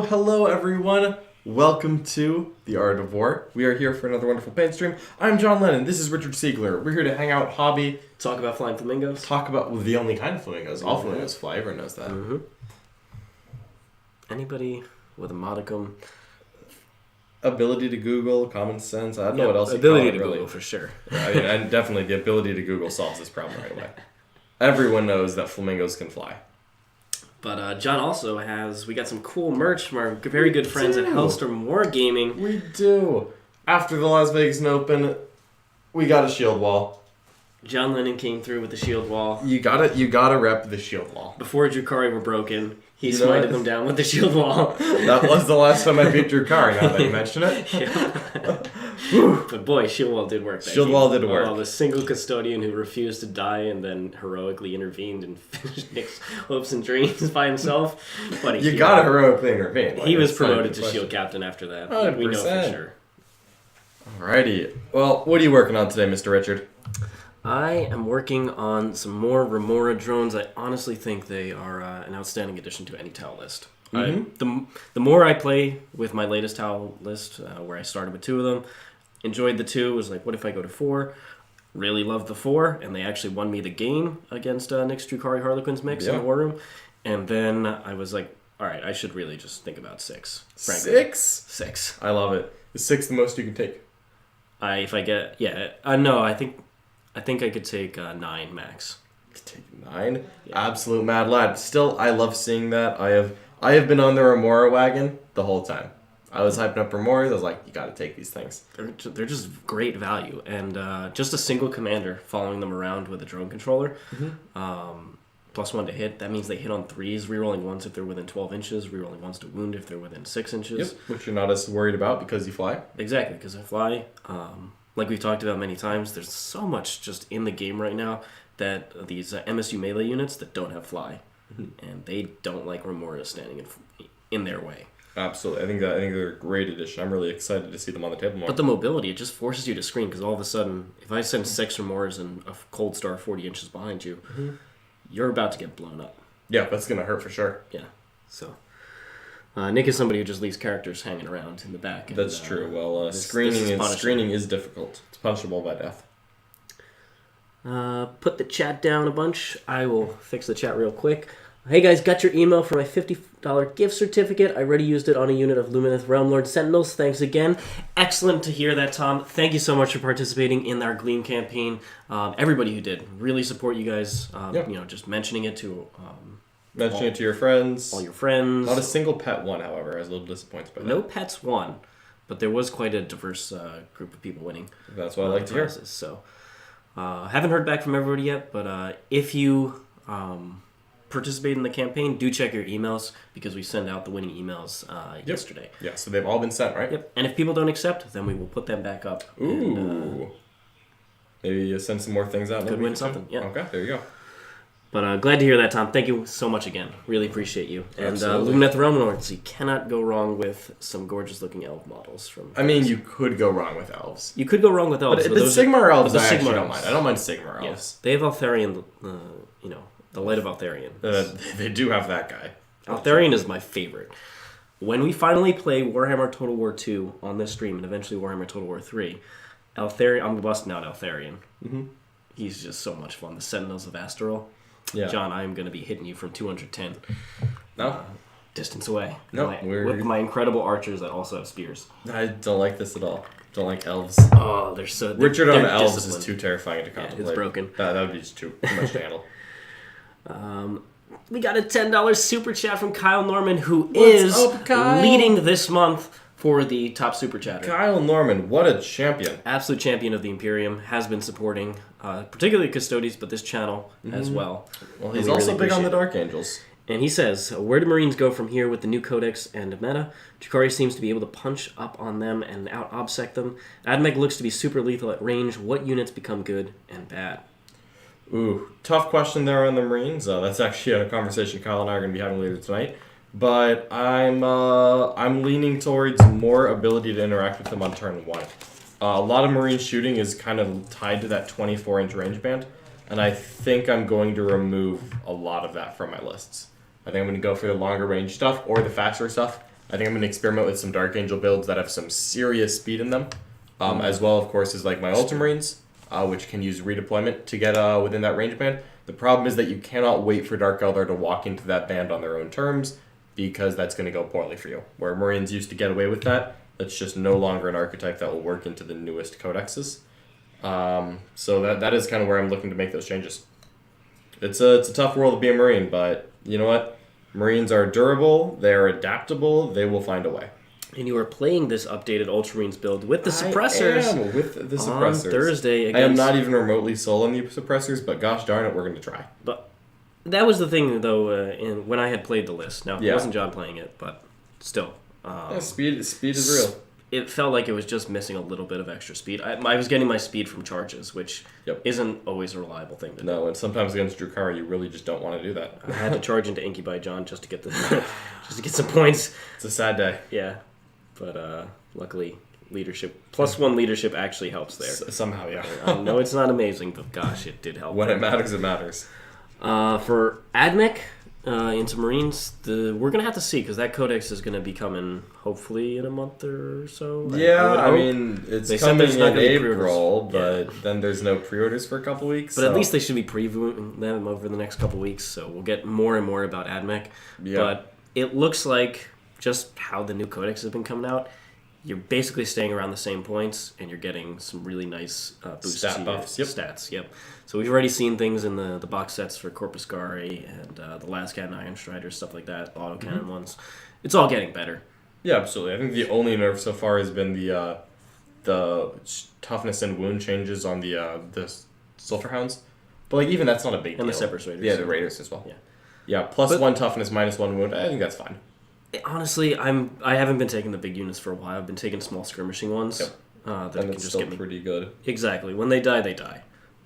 Hello everyone. Welcome to The Art of War. We are here for another wonderful paint stream. I'm John Lennon. This is Richard Siegler. We're here to hang out, hobby, talk about flying flamingos. Talk about the only kind of flamingos. All flamingos fly. Everyone knows that. Mm-hmm. Anybody with a modicum ability to Google, common sense. I don't know what else. Ability to Google for sure. And definitely the ability to Google solves this problem right away. Everyone knows that flamingos can fly. But John also we got some cool merch from our very good friends at Hellstorm Wargaming. We do. After the Las Vegas Open, we got a shield wall. John Lennon came through with the shield wall. You gotta rep the shield wall. Before Drukhari were broken, he smited them down with the shield wall. That was the last time I beat Drukhari, now that you mention it. Yeah. But boy, shield wall did work. Shield wall did work. The single custodian who refused to die and then heroically intervened and finished Nick's hopes and dreams by himself. But you gotta heroically intervene. He was promoted to shield captain after that. 100%. We know for sure. Alrighty. Well, what are you working on today, Mr. Richard? I am working on some more Remora drones. I honestly think they are an outstanding addition to any tile list. Mm-hmm. The more I play with my latest tile list, where I started with 2 of them, enjoyed the 2, was like, what if I go to 4? Really loved the 4, and they actually won me the game against Nick's Drukhari Harlequins mix in the War Room. And then I was like, all right, I should really just think about 6. Frankly. 6? I love it. Is 6 the most you can take? I think I could take 9 max. Take 9? Yeah. Absolute mad lad. Still, I love seeing that. I have been on the Remora wagon the whole time. I was hyping up Remoras. I was like, you got to take these things. They're just great value. And just a single commander following them around with a drone controller. Mm-hmm. +1 to hit. That means they hit on 3s, rerolling 1s if they're within 12 inches, rerolling 1s to wound if they're within 6 inches. Yep, which you're not as worried about because you fly. Exactly, because I fly. Like we've talked about many times, there's so much just in the game right now that these MSU melee units that don't have fly. Mm-hmm. And they don't like Remora standing in their way. Absolutely. I think they're a great addition. I'm really excited to see them on the table more. But the mobility, it just forces you to screen because all of a sudden, if I send 6 Remoras and a cold star 40 inches behind you, you're about to get blown up. Yeah, that's going to hurt for sure. Yeah. So Nick is somebody who just leaves characters hanging around in the back. That's true. Well, screening is difficult. It's punishable by death. Put the chat down a bunch. I will fix the chat real quick. Hey guys, got your email for my $50 gift certificate. I already used it on a unit of Lumineth Realm Lord Sentinels. Thanks again. Excellent to hear that, Tom. Thank you so much for participating in our Gleam campaign. Everybody who did. Really support you guys. Just mentioning it to... Mentioning it to your friends. All your friends. Not a single pet won, however. I was a little disappointed by that. No pets won, but there was quite a diverse group of people winning. That's what I like to hear. So, haven't heard back from everybody yet, but if you participate in the campaign, do check your emails because we send out the winning emails yesterday. Yeah, so they've all been sent, right? Yep. And if people don't accept, then we will put them back up. Ooh. And, maybe you send some more things out. Could win something, yeah. Okay, there you go. But glad to hear that, Tom. Thank you so much again. Really appreciate you. And Absolutely. Lumineth Realm Lords, you cannot go wrong with some gorgeous-looking elf models. I mean, you could go wrong with elves. You could go wrong with elves. But the Sigmar elves, the I actually Sigmar don't elves. mind. I don't mind Sigmar elves. Yes. They have Altharion, the light of Altharion. They do have that guy. Altharion is my favorite. When we finally play Warhammer Total War 2 on this stream, and eventually Warhammer Total War 3, Altharion, I'm busting out Altharion. Mm-hmm. He's just so much fun. The Sentinels of Astaral. Yeah. John, I am going to be hitting you from 210. No. Distance away. No, with my incredible archers that also have spears. I don't like this at all. Don't like elves. Oh, they're so... Richard on elves disciplined. is too terrifying to contemplate. It's broken. That would be just too much to handle. We got a $10 super chat from Kyle Norman, who What's is up, Kyle? leading this month for the top super chatter. Kyle Norman, what a champion. Absolute champion of the Imperium, has been supporting, particularly Custodes, but this channel as well. Well, he's We also really big on the appreciate Dark Angels. And he says, where do Marines go from here with the new Codex and meta? Drukhari seems to be able to punch up on them and out-obsec them. Ad Mech looks to be super lethal at range. What units become good and bad? Ooh, tough question there on the Marines. That's actually a conversation Kyle and I are going to be having later tonight. But I'm leaning towards more ability to interact with them on turn 1. A lot of Marine shooting is kind of tied to that 24-inch range band, and I think I'm going to remove a lot of that from my lists. I think I'm going to go for the longer range stuff or the faster stuff. I think I'm going to experiment with some Dark Angel builds that have some serious speed in them, as well, of course, as like my Ultramarines, which can use redeployment to get within that range band. The problem is that you cannot wait for Dark Eldar to walk into that band on their own terms, because that's going to go poorly for you. Where Marines used to get away with that, that's just no longer an archetype that will work into the newest codexes. So that is kind of where I'm looking to make those changes. It's a tough world to be a Marine, but you know what? Marines are durable, they're adaptable, they will find a way. And you are playing this updated Ultramarines build with the suppressors. I am with the suppressors. On Thursday against... I am not even remotely sold on the suppressors, but gosh darn it, we're going to try. But that was the thing, though, when I had played the list. Now, it wasn't John playing it, but still. Speed is real. It felt like it was just missing a little bit of extra speed. I was getting my speed from charges, which isn't always a reliable thing to do. No, and sometimes against Drukhari, you really just don't want to do that. I had to charge into Inky by John just to get some points. It's a sad day. Yeah, but luckily, leadership +1 leadership actually helps there. Somehow, yeah. I know it's not amazing, but gosh, it did help. When it matters, it matters. For Ad Mech into Marines, we're gonna have to see because that Codex is gonna be coming hopefully in a month or so. Yeah, I mean it's coming in April, but then there's no pre-orders for a couple weeks. But at least they should be previewing them over the next couple weeks, so we'll get more and more about Ad Mech. Yeah. But it looks like just how the new Codex has been coming out. You're basically staying around the same points, and you're getting some really nice boosts to your stats. Yep. So we've already seen things in the box sets for Corpus Gari and the Last Cat and Iron Strider, stuff like that, autocannon ones. It's all getting better. Yeah, absolutely. I think the only nerf so far has been the toughness and wound changes on the Sulphur Hounds. But like even that's not a big deal. And the Separate Raiders. Yeah, the Raiders as well. Yeah. Yeah, +1 toughness, -1 wound. I think that's fine. Honestly, I haven't been taking the big units for a while. I've been taking small skirmishing ones. Yep. That and can it's just still get me pretty good. Exactly. When they die, they die.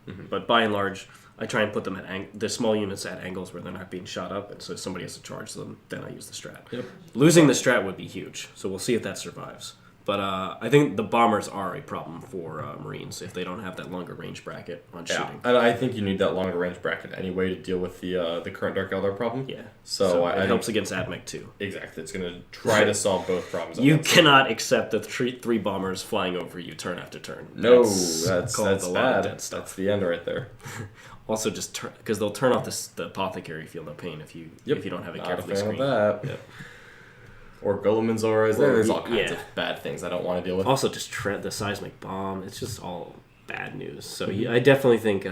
Mm-hmm. But by and large, I try and put them at the small units at angles where they're not being shot up, and so if somebody has to charge them, then I use the strat. Yep. Losing the strat would be huge, so we'll see if that survives. But I think the bombers are a problem for Marines if they don't have that longer range bracket on shooting. And I think you need that longer range bracket anyway to deal with the current Dark Eldar problem. Yeah. So it helps against Ad Mech too. Exactly. It's going to try to solve both problems. You cannot accept the three bombers flying over you turn after turn. No, that's bad. Dead stuff. That's the end right there. Also, just because they'll turn off the apothecary field of pain if you don't have it carefully screened. That. Yep. Or Goleman Zoras. There's all kinds of bad things I don't want to deal with. Also, just the seismic bomb. It's just all bad news. So I definitely think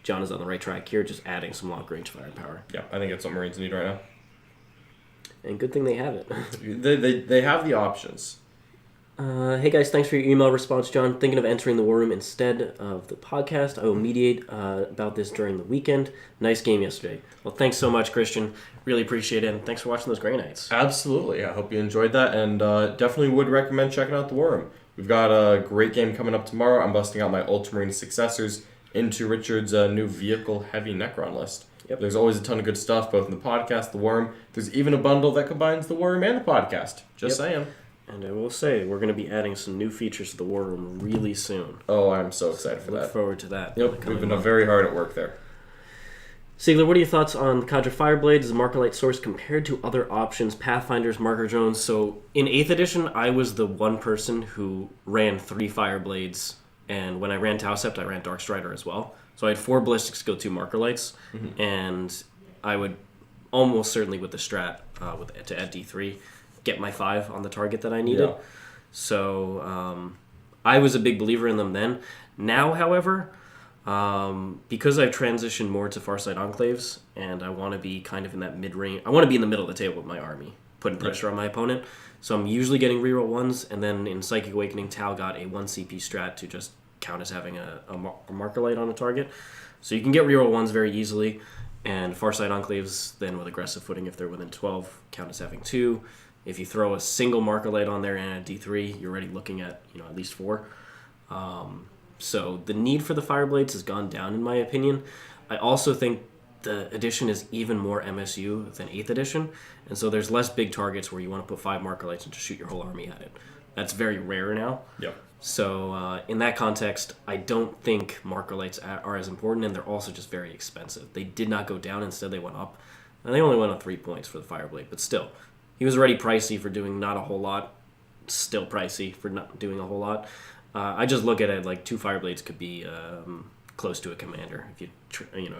John is on the right track here, just adding some long range firepower. Yeah, I think it's what Marines need right now. And good thing they have it. they have the options. Hey guys, thanks for your email response, John. Thinking of entering the War Room instead of the podcast. I will mediate about this during the weekend. Nice game yesterday. Well, thanks so much, Christian. Really appreciate it, and thanks for watching those Grey Knights. Absolutely. I hope you enjoyed that, and definitely would recommend checking out the War Room. We've got a great game coming up tomorrow. I'm busting out my Ultramarine successors into Richard's new vehicle-heavy Necron list. Yep. There's always a ton of good stuff, both in the podcast, the War Room. There's even a bundle that combines the War Room and the podcast. Just saying. And I will say, we're going to be adding some new features to the War Room really soon. Oh, I'm so excited for that. Look forward to that. Yep, we've been very hard at work there. Siegler, what are your thoughts on the Cadre Fireblades as a Markerlight source compared to other options, Pathfinders, Marker Drones? So, in 8th edition, I was the one person who ran 3 Fireblades, and when I ran Tau Sept, I ran Dark Strider as well. So I had 4 Ballistics go 2 Markerlights, and I would almost certainly with the strat to add D3 get my 5 on the target that I needed. Yeah. So I was a big believer in them then. Now, however, because I've transitioned more to Farside Enclaves, and I want to be kind of in that mid-range. I want to be in the middle of the table with my army, putting pressure on my opponent. So I'm usually getting reroll 1s, and then in Psychic Awakening, Tau got a 1 CP strat to just count as having a marker light on a target. So you can get reroll 1s very easily, and Farside Enclaves then with aggressive footing if they're within 12 count as having 2. If you throw a single marker light on there and a D3, you're already looking at at least 4. So the need for the Fireblades has gone down in my opinion. I also think the edition is even more MSU than 8th edition, and so there's less big targets where you want to put 5 marker lights and just shoot your whole army at it. That's very rare now. Yep. So in that context, I don't think marker lights are as important, and they're also just very expensive. They did not go down, instead they went up. And they only went up 3 points for the Fireblade, but still. He was already pricey for doing not a whole lot. Still pricey for not doing a whole lot. I just look at it like 2 Fireblades could be close to a commander if you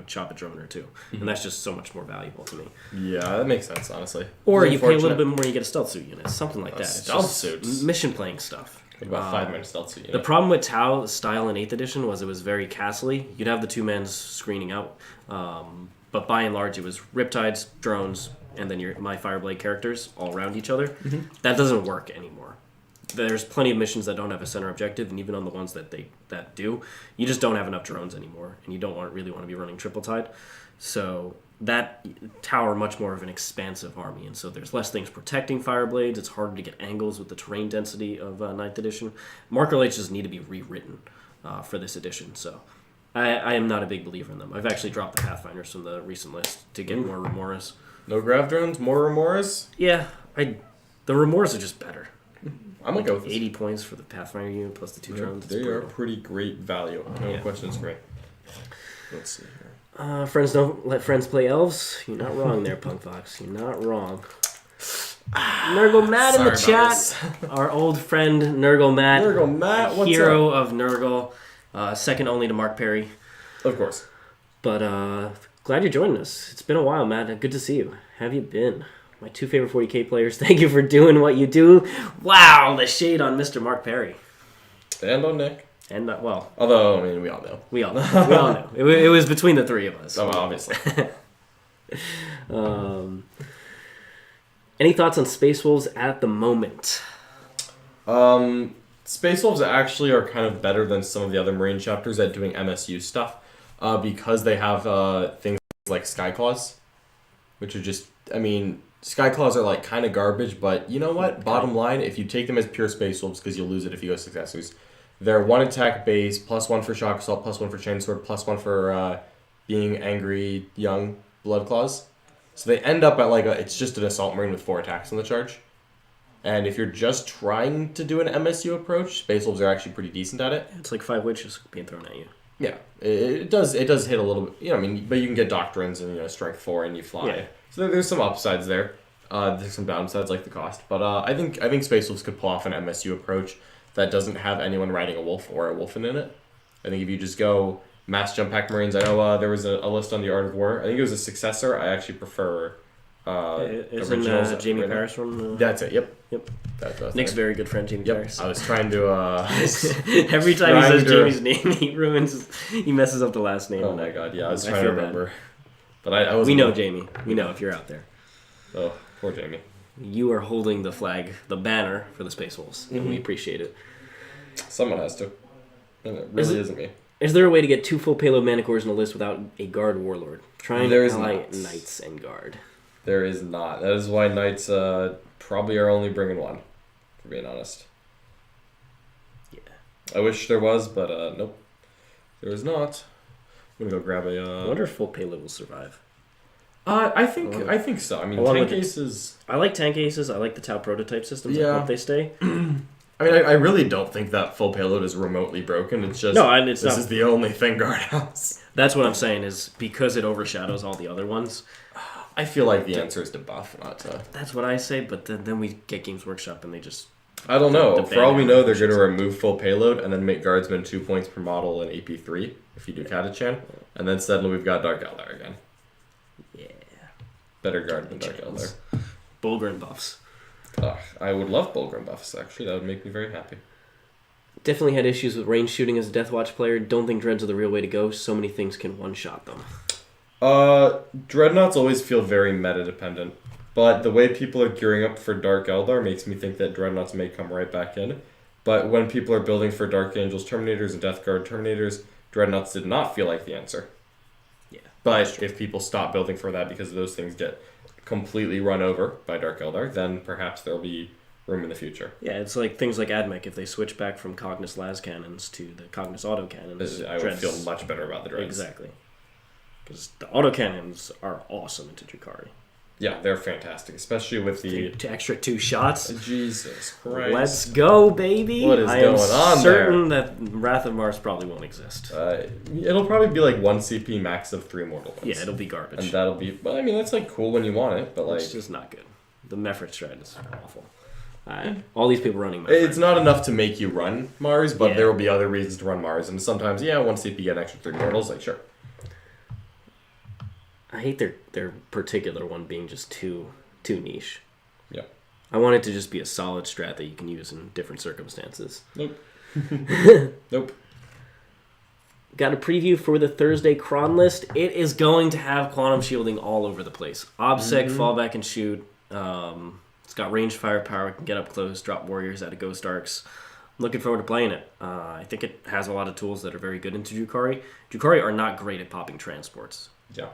chop a drone or 2, and that's just so much more valuable to me. Yeah, that makes sense, honestly. Or you pay a little bit more, and you get a stealth suit unit, something like that. Stealth suits, mission playing stuff. About 5-minute stealth suit unit. The problem with Tau style in 8th edition was it was very castle-y. You'd have the 2 men screening out, but by and large it was Riptides, drones, and then my Fireblade characters all around each other. That doesn't work anymore. There's plenty of missions that don't have a center objective, and even on the ones that do, you just don't have enough drones anymore, and you don't really want to be running Triple Tide. So that tower much more of an expansive army, and so there's less things protecting Fireblades. It's harder to get angles with the terrain density of 9th edition. Marker lights just need to be rewritten for this edition, so I am not a big believer in them. I've actually dropped the Pathfinders from the recent list to get more Remoras. No grav drones, more Remoras? Yeah, the Remoras are just better. I'm going to go with this. 80 points for the Pathfinder unit plus the 2 drones. They are pretty great value. No questions for me. Let's see here. Friends don't let friends play elves. You're not wrong there, Punk Fox. You're not wrong. Nurgle Matt in the chat. Our old friend Nurgle Matt. Nurgle Matt, what's hero up? of Nurgle. Second only to Mark Perry. Of course. But glad you're joining us. It's been a while, Matt. Good to see you. How have you been? My 2 favorite 40k players. Thank you for doing what you do. Wow, the shade on Mr. Mark Perry. And on Nick. And although, I mean, we all know. We all know. It was between the 3 of us. Oh, obviously. Any thoughts on Space Wolves at the moment? Space Wolves actually are kind of better than some of the other Marine chapters at doing MSU stuff because they have things like Skyclaws, which are just, Skyclaws are like kind of garbage, but you know what? Bottom line, if you take them as pure Space Wolves, because you'll lose it if you go successors, they're 1 attack base, +1 for Shock Assault, +1 for Chainsword, +1 for being angry young Blood Claws. So they end up at it's just an Assault Marine with 4 attacks on the charge. And if you're just trying to do an MSU approach, Space Wolves are actually pretty decent at it. It's like 5 witches being thrown at you. Yeah, it does hit a little bit. You know, I mean, but you can get Doctrines and strength 4 and you fly. Yeah. So there's some upsides there. There's some downsides like the cost. But I think Space Wolves could pull off an MSU approach that doesn't have anyone riding a wolf or a wolfen in it. I think if you just go mass jump pack Marines, I know there was a list on the Art of War. I think it was a successor. I actually prefer Isn't Jamie Paris from... That's it, yep. That's Nick's very good friend, Jamie Paris. I was trying to... Every time he says Jamie's name, he messes up the last name. Oh my god, yeah, I was trying to remember. Bad. But I was. We know Jamie. We know if you're out there. Oh, poor Jamie. You are holding the flag, the banner for the Space Wolves, and we appreciate it. Someone has to. And it really isn't me. Is there a way to get 2 full payload Manicores in a list without a guard warlord? Trying to ally knights and guard. There is not. That is why knights probably are only bringing 1, for being honest. Yeah. I wish there was, but nope. There is not. I'm gonna go grab a... I wonder if full payload will survive. I think so. I mean, tank aces... I like tank aces. I like the Tau prototype systems. I hope they stay. I mean, I really don't think that full payload is remotely broken. It's just... This is the only thing guard has. That's what I'm saying, is because it overshadows all the other ones. I feel like the answer is to buff, not to... That's what I say, but then we get Games Workshop and they just... I don't know. For all we know, they're going to remove full payload and then make Guardsmen 2 points per model and AP 3 if you do Catachan. And then suddenly we've got Dark Eldar again. Yeah. Better guard than Dark Eldar. Bulgrin buffs. I would love Bulgrim buffs, actually. That would make me very happy. Definitely had issues with range shooting as a Deathwatch player. Don't think Dreads are the real way to go. So many things can one-shot them. Dreadnoughts always feel very meta-dependent. But the way people are gearing up for Dark Eldar makes me think that Dreadnoughts may come right back in. But when people are building for Dark Angels Terminators and Death Guard Terminators, Dreadnoughts did not feel like the answer. Yeah. But if people stop building for that because those things get completely run over by Dark Eldar, then perhaps there'll be room in the future. Yeah, it's like things like Ad Mech. If they switch back from Cognis Las cannons to the Cognis autocannons, I would feel much better about the Dreads. Exactly. Because the autocannons are awesome into Drukhari. Yeah, they're fantastic, especially with the extra 2 shots. Jesus Christ! Let's go, baby! What is going on certain that Wrath of Mars probably won't exist. It'll probably be like 1 CP max of 3 mortal ones. Yeah, it'll be garbage. And that'll be. Well, I mean, that's like cool when you want it, but like it's just not good. The Mephrit strat is awful. All these people running Mephrit. It's not enough to make you run Mars, but there will be other reasons to run Mars, and sometimes 1 CP get an extra 3 mortals. Like sure. I hate their particular one being just too niche. Yeah. I want it to just be a solid strat that you can use in different circumstances. Nope. Nope. Got a preview for the Thursday cron list. It is going to have quantum shielding all over the place. Obsec, fallback and shoot. It's got ranged firepower, can get up close, drop warriors out of Ghost Arcs. I'm looking forward to playing it. I think it has a lot of tools that are very good into Drukhari. Drukhari are not great at popping transports. Yeah.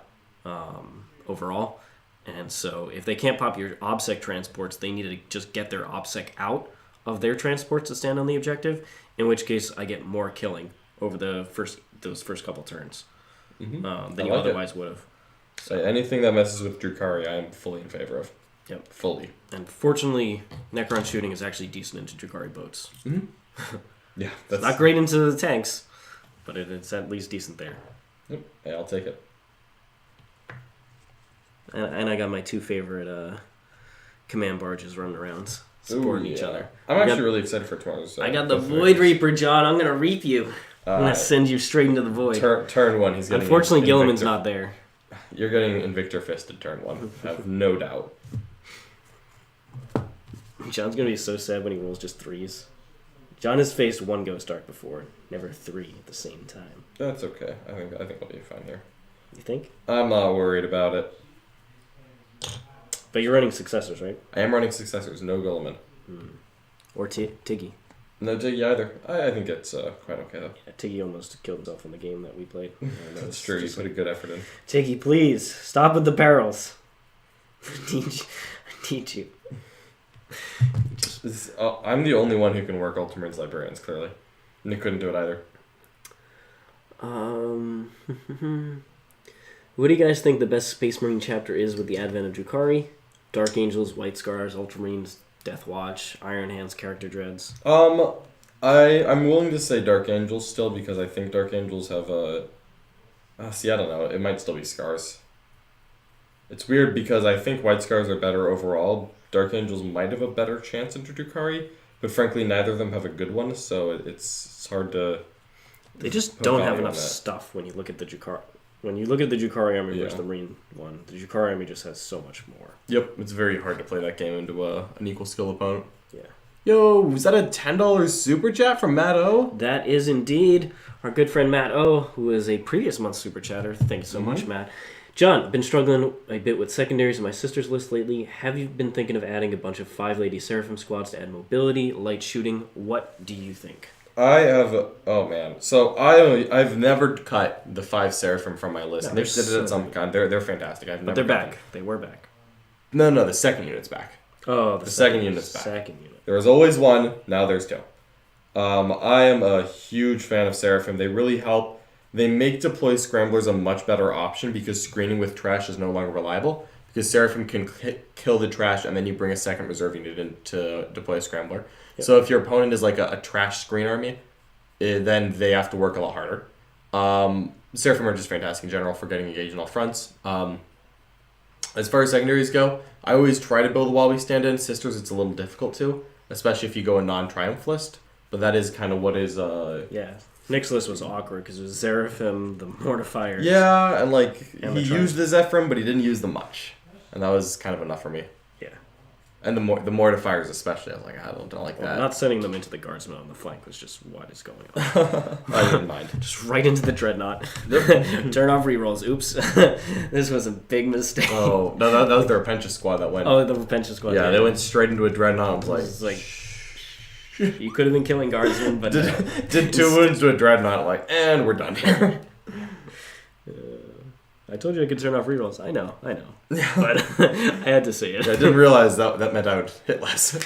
Overall. And so if they can't pop your OBSEC transports, they need to just get their OBSEC out of their transports to stand on the objective, in which case I get more killing over those first couple turns than you otherwise would have. So anything that messes with Drukhari, I am fully in favor of. Yep. Fully. And fortunately, Necron shooting is actually decent into Drukhari boats. Yeah. It's not great into the tanks, but it's at least decent there. Yep. Yeah, I'll take it. And I got my 2 favorite command barges running around, supporting each other. I'm actually really excited for tomorrow's. I got the Void Reaper, John. I'm going to reap you. I'm going to send you straight into the void. Turn 1, he's getting... Unfortunately, Gilliman's not there. You're getting Invictor Fisted turn 1. I have no doubt. John's going to be so sad when he rolls just 3s. John has faced 1 Ghost Arc before, never 3 at the same time. That's okay. I think I'll be fine here. You think? I'm not worried about it. But you're running Successors, right? I am running Successors, no Gulliman. Or Tiggy. No Tiggy either. I think it's quite okay, though. Yeah, Tiggy almost killed himself in the game that we played. That's true. You put a good effort in. Tiggy, please, stop with the barrels. I need you. I'm the only one who can work Ultramarines Librarians, clearly. Nick couldn't do it either. What do you guys think the best Space Marine chapter is with the advent of Drukhari? Dark Angels, White Scars, Ultramarines, Death Watch, Iron Hands, Character Dreads. I'm willing to say Dark Angels still because I think Dark Angels have see, I don't know. It might still be Scars. It's weird because I think White Scars are better overall. Dark Angels might have a better chance into Drukhari, but frankly, neither of them have a good one, so it's hard to. They just don't have enough stuff when you look at the Drukhari. When you look at the Drukhari army versus the Marine one, the Drukhari army just has so much more. Yep, it's very hard to play that game into an equal skill opponent. Yeah. Yo, is that a $10 super chat from Matt O? That is indeed our good friend Matt O, who is a previous month's super chatter. Thank you so much, Matt. John, I've been struggling a bit with secondaries in my sister's list lately. Have you been thinking of adding a bunch of 5-lady Seraphim squads to add mobility, light shooting? What do you think? I have, oh man. So I've never cut the 5 Seraphim from my list. No, They've did it at some kind. They're fantastic. But they're back. They were back. No, the second unit's back. Oh, the second unit's back. Second unit. There was always one. Now there's 2. I am a huge fan of Seraphim. They really help. They make deploy scramblers a much better option because screening with trash is no longer reliable. Because Seraphim can kill the trash and then you bring a second reserve unit in to deploy a scrambler. Yep. So if your opponent is like a trash screen army, then they have to work a lot harder. Seraphim are just fantastic in general for getting engaged on all fronts. As far as secondaries go, I always try to build while we stand in. Sisters, it's a little difficult to, especially if you go a non-triumph list. But that is kind of what is... Yeah. Nick's list was awkward because it was Seraphim, the Mortifiers. Yeah, and he used the Zephyrim, but he didn't use them much. And that was kind of enough for me. Yeah. And the Mortifiers especially, I was like, I don't like that. Not sending them into the Guardsmen on the flank was just, what is going on? I didn't mind. Just right into the Dreadnought. Turn off rerolls. Oops. This was a big mistake. Oh, no, that was the Repentia squad that went. Oh, the Repentia squad. Yeah, they went straight into a Dreadnought. I was like you could have been killing Guardsmen, but... did 2 wounds to a Dreadnought, and we're done here. I told you I could turn off rerolls. I know. But I had to say it. I didn't realize that meant I would hit less.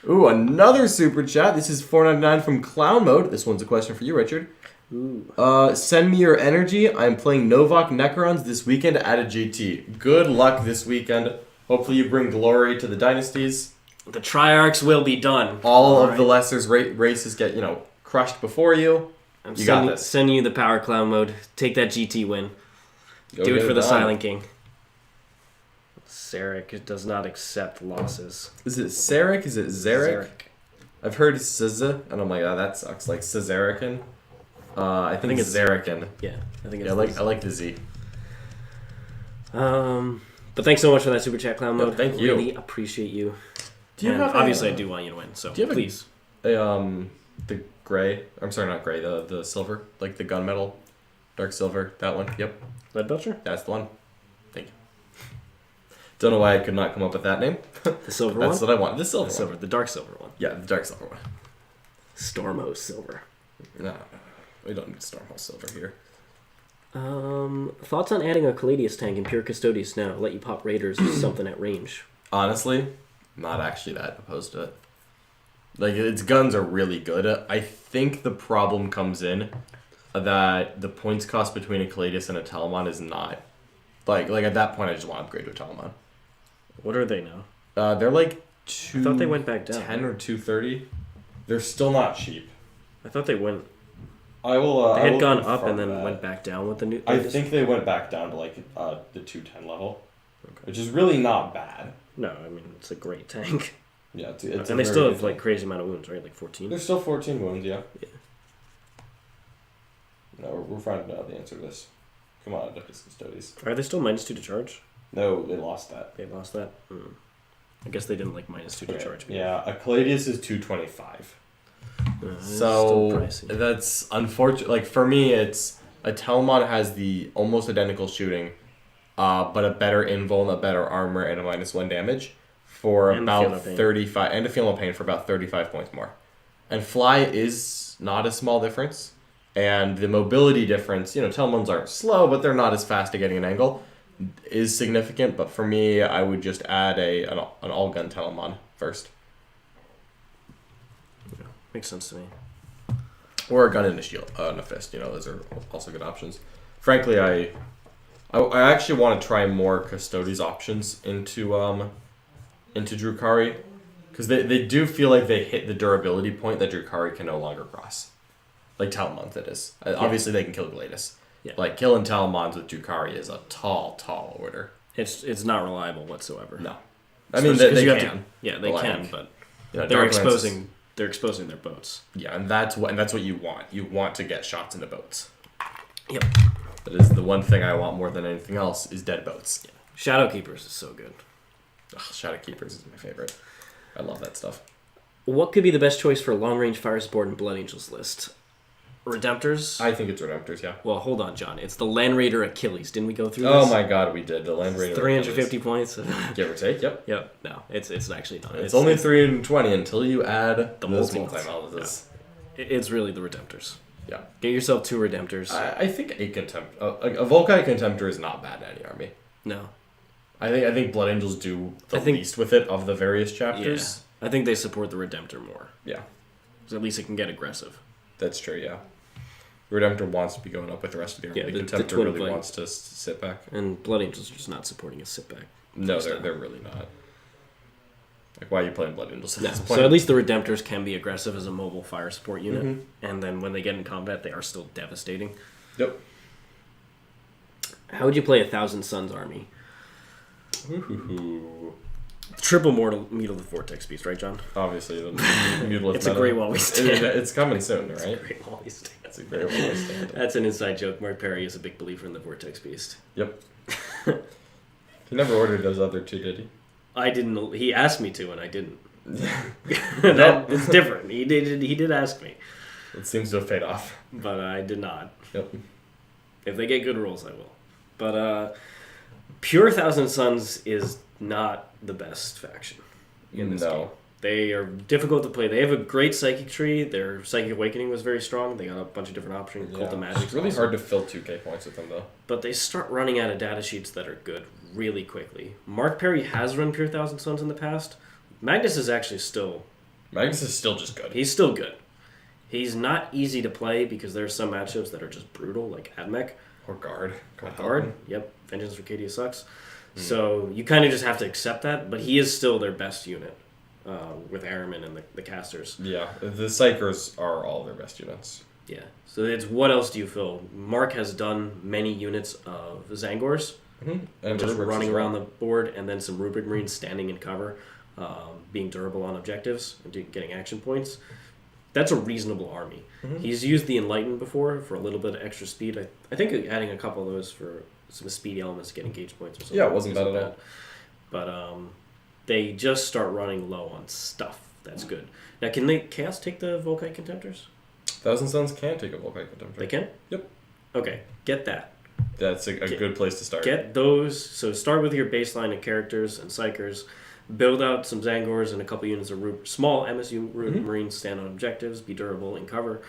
Ooh, another super chat. This is $4.99 from Clown Mode. This one's a question for you, Richard. Ooh. Send me your energy. I'm playing Novak Necrons this weekend at a GT. Good luck this weekend. Hopefully you bring glory to the dynasties. The Triarchs will be done. All of the Lesser's races get, crushed before you. You got this. Send you the power Clown Mode. Take that GT win. Do it for the Silent King. Sarek does not accept losses. Is it Sarek? Is it Zarek? I've heard Sizza, and I'm like, oh, that sucks. Like Cesarican. I think it's Zarican. Yeah, I think it's I like the Z. But thanks so much for that super chat, Clown Mode. Thank you. Really appreciate you. Obviously, I do want you to win. So do you have please. The gray. I'm sorry, not gray. The silver, like the gunmetal, dark silver. That one. Yep. Leadbelcher? That's the one. Thank you. Don't know why I could not come up with that name. The silver one? That's what I want. The silver one. The dark silver one. Yeah, the dark silver one. Stormhost silver. No, we don't need Stormhost silver here. Thoughts on adding a Caladius tank in pure Custodes now? Let you pop raiders or something at range. Honestly, not actually that opposed to it. Like, its guns are really good. I think the problem comes in that the points cost between a Caladius and a Telemon is not... Like at that point, I just want to upgrade to a Telemon. What are they now? They're like 2... I thought they went back down. 10 or 230. They're still not cheap. I thought they went... I will. They had gone up and then went back down with the new... I think they went back down to like the 210 level, which is really not bad. No, I mean, it's a great tank. Yeah, it's and they still have like crazy amount of wounds, right? Like 14? There's still 14 wounds, yeah. Yeah. No, we're finding out the answer to this. Come on, Duckus Custodes. Are they still -2 to charge? No, they lost that. They lost that? I guess they didn't like -2 to charge. Yeah, a Caladius is 225. So that's unfortunate. Like for me, it's a Telemon has the almost identical shooting, but a better invul, a better armor, and a -1 damage for and about 35, and a feel no pain for about 35 points more. And fly is not a small difference, and the mobility difference. Telemons aren't slow, but they're not as fast at getting an angle. Is significant, but for me, I would just add an all-gun Telemon first. Yeah, makes sense to me. Or a gun and a shield, and a fist. Those are also good options. Frankly, I actually want to try more Custodes options into Drukhari, Because they do feel like they hit the durability point that Drukhari can no longer cross. Like Talmonth it is. Obviously they can kill Gladys. Yeah. Like killing Talmons with Drukhari is a tall order. It's not reliable whatsoever. No. I mean, they can. They can, but they're Darklands exposing their boats. Yeah, and that's what you want. You want to get shots into boats. Yep. That is the one thing I want more than anything else is dead boats. Yeah. Shadow Keepers is so good. Ugh, Shadow Keepers is my favorite. I love that stuff. What could be the best choice for a long-range fire support in Blood Angels list? Redemptors? I think it's Redemptors, yeah. Well, hold on, John. It's the Land Raider Achilles. Didn't we go through this? Oh my god, we did. The Land Raider 350 points. Give or take, yep. Yep. No, it's actually not. It's only 320 until you add the those multi-houses. Yeah. It's really the Redemptors. Yeah. Get yourself 2 Redemptors. I think a Volkai Contemptor is not bad in any army. No. I think Blood Angels do the least with it of the various chapters. Yeah. I think they support the Redemptor more. Yeah. So at least it can get aggressive. That's true, yeah. Redemptor wants to be going up with the rest of the army. Yeah, the Contemptor really wants to sit back. And Blood Angels are just not supporting a sit back. No, they're really not. Like, why are you playing Blood Angels at this point? So at least the Redemptors can be aggressive as a mobile fire support unit. And then when they get in combat, they are still devastating. Yep. How would you play 1,000 Suns army? Ooh. Triple Mutilate Vortex Beast, right, John? Obviously, the Mutilate It's a great while we stand. It's coming soon, right? It's a great while we stand. It's a great while we stand. That's an inside joke. Mark Perry is a big believer in the Vortex Beast. Yep. He never ordered those other two, did he? I didn't. He asked me to, and I didn't. It's different. He did ask me. It seems to have paid off. But I did not. Yep. If they get good rolls, I will. But Pure Thousand Suns is not the best faction in this game. They are difficult to play. They have a great psychic tree. Their Psychic Awakening was very strong. They got a bunch of different options. Cult of Magic. It's really hard to fill 2K points with them, though. But they start running out of data sheets that are good really quickly. Mark Perry has run Pure Thousand Suns in the past. Magnus is actually still... Magnus is still just good. He's still good. He's not easy to play because there are some matchups that are just brutal, like Ad Mech. Or Guard. Guard, yep. Vengeance for Cadia sucks. So you kind of just have to accept that, but he is still their best unit with Araman and the casters. Yeah, the Psychers are all their best units. Yeah, so it's what else do you fill? Mark has done many units of Zangors, and just running around the board, and then some Rubric Marines standing in cover, being durable on objectives and getting action points. That's a reasonable army. He's used the Enlightened before for a little bit of extra speed. I think adding a couple of those for some speedy elements to get engage points or something. Yeah, it wasn't bad at all. But they just start running low on stuff. That's good. Now, can Chaos take the Volkite Contemptors? Thousand Suns can take a Volkite Contemptor. They can? Yep. Okay, get that. That's a good place to start. Get those. So start with your baseline of characters and Psychers. Build out some Zangors and a couple units of small MSU Marines, stand on objectives, be durable in cover,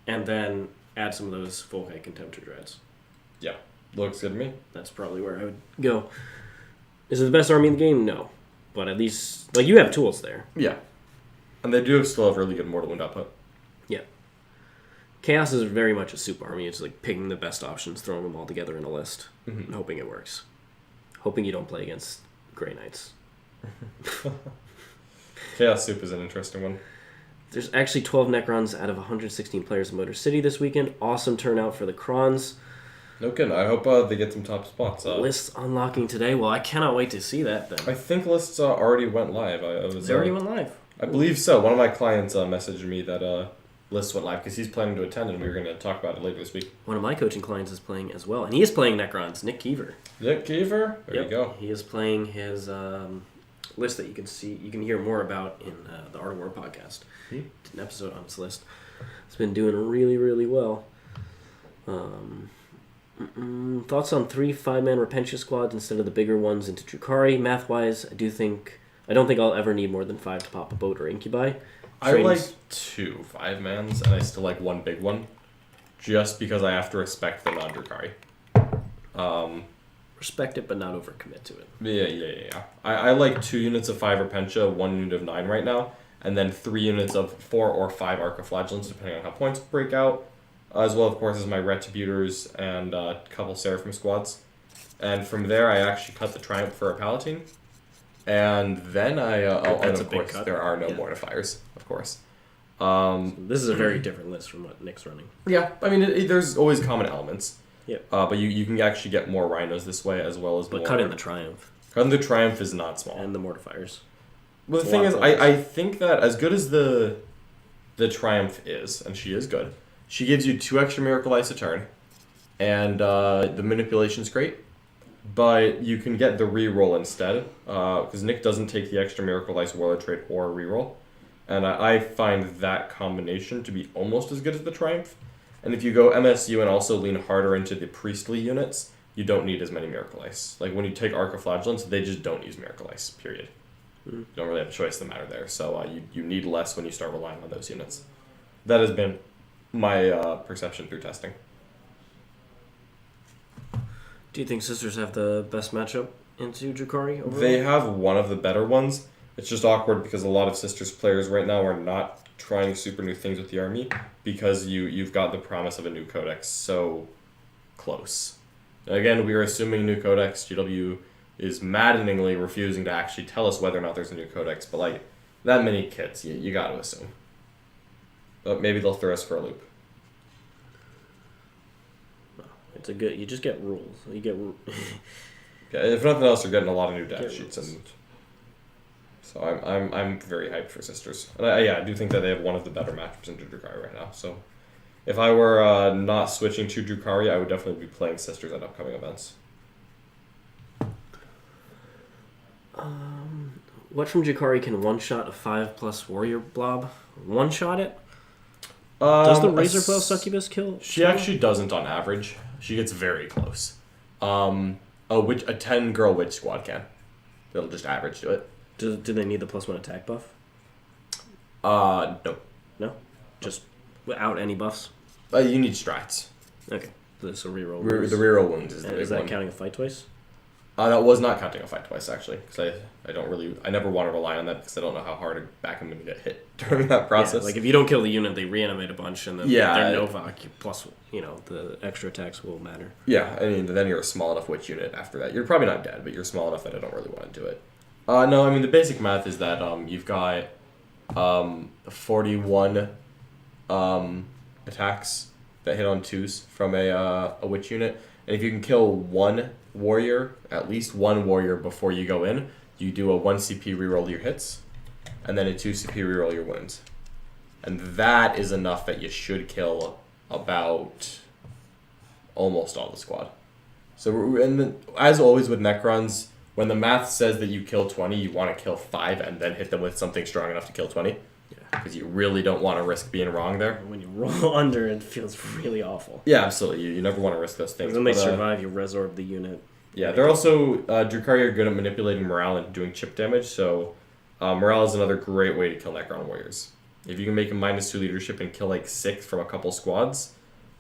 and then add some of those Volkite Contemptor dreads. Yeah, looks good to me. That's probably where I would go. Is it the best army in the game? No. But at least, you have tools there. Yeah. And they do still have really good mortal wound output. Yeah. Chaos is very much a soup army. It's like picking the best options, throwing them all together in a list, and hoping it works. Hoping you don't play against Grey Knights. Chaos Soup is an interesting one. There's actually 12 Necrons out of 116 players in Motor City this weekend. Awesome turnout for the Crons. No kidding. I hope they get some top spots. Lists unlocking today. Well, I cannot wait to see that then. I think lists already went live. They already went live? I believe so. One of my clients messaged me that lists went live because he's planning to attend, and we were going to talk about it later this week. One of my coaching clients is playing as well, and he is playing Necrons. Nick Keever. Nick Keever? There you go. He is playing his list that you can hear more about in the Art of War podcast. Did an episode on his list. It's been doing really, really well. Thoughts on 3 5-man Repentia squads instead of the bigger ones into Drukhari? Math-wise, I don't think I'll ever need more than 5 to pop a boat or incubi. I like 2 5-mans, and I still like 1 big one, just because I have to respect the non-Drukhari. Respect it, but not overcommit to it. Yeah. I like 2 units of 5 Repentia, 1 unit of 9 right now, and then 3 units of 4 or 5 Archiflagellants, depending on how points break out, as well, of course, as my Retributors and a couple Seraphim squads. And from there, I actually cut the Triumph for a Palatine. And then That's of a big course, cut. there are no Yeah. mortifiers, of course. This is a very different list from what Nick's running. Yeah, I mean, there's always common elements. Yep. But you can actually get more rhinos this way, as well as But more... cut in the Triumph. Cut in the Triumph is not small. And the mortifiers. Well, the It's a thing lot is, of focus. I think that as good as the Triumph is, and she is good, she gives you 2 extra Miracle Ice a turn, and the manipulation's great, but you can get the reroll instead, because Nick doesn't take the extra Miracle Ice Warlord trait or reroll, and I find that combination to be almost as good as the Triumph. And if you go MSU and also lean harder into the priestly units, you don't need as many Miracle Ice. Like when you take Archiflagellants, they just don't use Miracle Ice, period. You don't really have a choice in the matter there. So you need less when you start relying on those units. That has been my perception through testing. Do you think Sisters have the best matchup into Drukhari overall? They have one of the better ones. It's just awkward because a lot of Sisters players right now are not trying super new things with the army because you've got the promise of a new Codex so close. Again, we are assuming new Codex. GW is maddeningly refusing to actually tell us whether or not there's a new Codex, but like that many kits, you got to assume. But maybe they'll throw us for a loop. It's a good. You just get rules. You get. Yeah, if nothing else, you're getting a lot of new data Get sheets, rules. and so I'm very hyped for Sisters. And I do think that they have one of the better matchups into Drukhari right now. So if I were not switching to Drukhari, I would definitely be playing Sisters at upcoming events. What from Drukhari can one-shot a 5+ warrior blob? One-shot it? Does the Razor Blow Succubus kill? She actually doesn't on average. She gets very close. A 10-girl witch squad can. They'll just average to it. Do they need the +1 attack buff? No. No? Just without any buffs? You need strats. Okay. So reroll. The reroll wounds is the big Is that one. counting a fight twice? That was not counting a fight twice, actually, because I never want to rely on that because I don't know how hard back I'm going to get hit during that process. Yeah, like if you don't kill the unit, they reanimate a bunch, and then they're Novak. Plus, the extra attacks will matter. Yeah, I mean, then you're a small enough witch unit after that. You're probably not dead, but you're small enough that I don't really want to do it. No, I mean, the basic math is that you've got 41 attacks that hit on 2s from a witch unit. And if you can kill one warrior, at least one warrior before you go in, you do a 1 CP reroll your hits, and then a 2 CP reroll your wounds. And that is enough that you should kill about almost all the squad. So, as always with Necrons, when the math says that you kill 20, you want to kill 5 and then hit them with something strong enough to kill 20. Because you really don't want to risk being wrong there. When you roll under, it feels really awful. Yeah, absolutely. You never want to risk those things. When they survive, you resorb the unit. Yeah, they're also... Drukhari are good at manipulating morale and doing chip damage, so morale is another great way to kill Necron warriors. If you can make a -2 leadership and kill like 6 from a couple squads,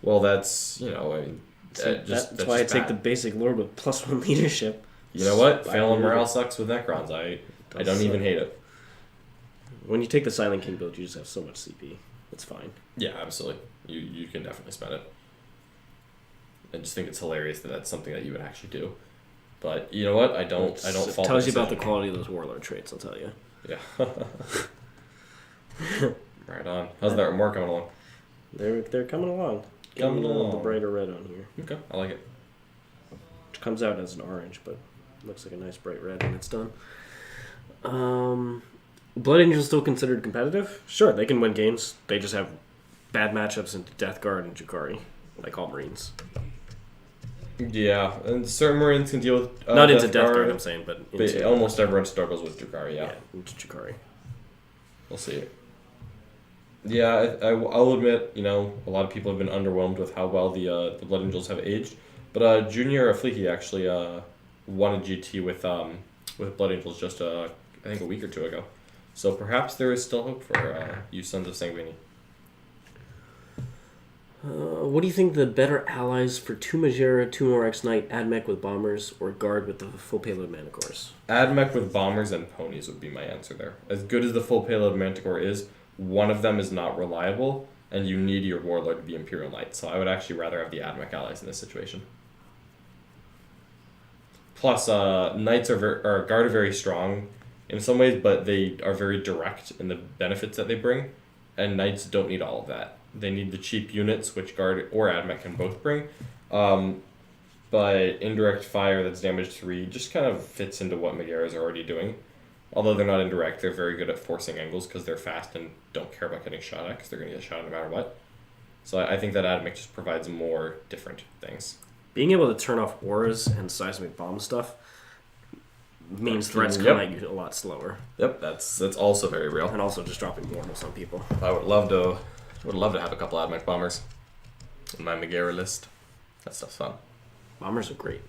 well, that's, That's why I take the basic lord with +1 leadership. You know what? Failing morale sucks with Necrons. I don't even hate it. When you take the Silent King build, you just have so much CP. It's fine. Yeah, absolutely. You can definitely spend it. I just think it's hilarious that that's something that you would actually do. But you know what? I don't fault It tells you about the decision. quality of those warlord traits, I'll tell you. Yeah. Right on. How's that Remora coming along? They're coming along. Coming Getting, along. The brighter red on here. Okay, I like it. Which comes out as an orange, but looks like a nice bright red when it's done. Blood Angels still considered competitive? Sure, they can win games. They just have bad matchups into Death Guard and Drukhari, like all Marines. Yeah, and certain Marines can deal with Not into Death Guard, I'm saying, but into, almost everyone struggles with Drukhari, yeah. into Drukhari. We'll see. Yeah, I'll admit, a lot of people have been underwhelmed with how well the Blood Angels have aged. But Junior Afliki actually won a GT with Blood Angels just, I think, a week or 2 ago. So perhaps there is still hope for you Sons of Sanguini. What do you think the better allies for 2 Majera, 2 more X-Knight, Ad Mech with bombers, or Guard with the full payload Manticores? Ad Mech with bombers and ponies would be my answer there. As good as the full payload Manticore is, one of them is not reliable, and you need your Warlord to be Imperial Knight. So I would actually rather have the Ad Mech allies in this situation. Plus, Knights Guard are very strong, in some ways, but they are very direct in the benefits that they bring. And Knights don't need all of that. They need the cheap units, which Guard or Ad Mech can both bring. But indirect fire that's damage 3 just kind of fits into what Megaras are already doing. Although they're not indirect, they're very good at forcing angles because they're fast and don't care about getting shot at because they're going to get shot no matter what. So I think that Ad Mech just provides more different things. Being able to turn off auras and seismic bomb stuff means threats come at you a lot slower. Yep, that's also very real. And also just dropping mortals on people. I would love to have a couple Ad Mech bombers in my Megara list. That stuff's fun. Bombers are great.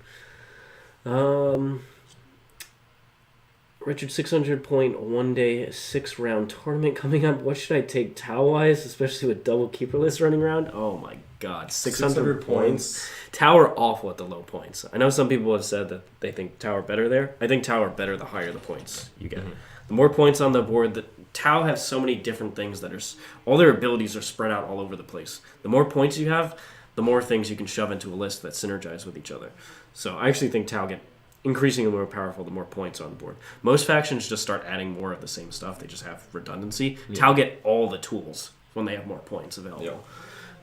Richard, 600 point 1 day 6-round tournament coming up. What should I take Tau-wise, especially with double keeper lists running around? Oh my god, 600 points. Tau are awful at the low points. I know some people have said that they think Tau are better there. I think Tau are better the higher the points you get. The more points on the board, the Tau have so many different things that are... All their abilities are spread out all over the place. The more points you have, the more things you can shove into a list that synergize with each other. So I actually think Tau get increasingly more powerful the more points on the board. Most factions just start adding more of the same stuff. They just have redundancy. Yeah. Tau get all the tools when they have more points available. Yeah.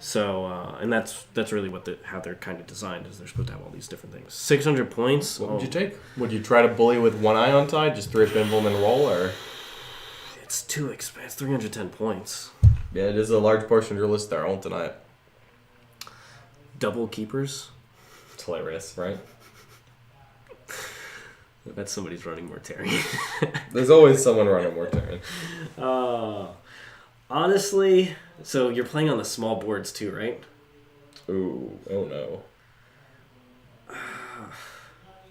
So, and that's really what how they're kind of designed, is they're supposed to have all these different things. 600 points. What would you take? Would you try to bully with one eye on side, just 3 Bimble and roll, or? It's too expensive. 310 points. Yeah, it is a large portion of your list there. I won't deny it. Double keepers. It's hilarious, right? I bet somebody's running Mortarion. There's always someone running Mortarion. Honestly, so you're playing on the small boards too, right? Ooh, oh no.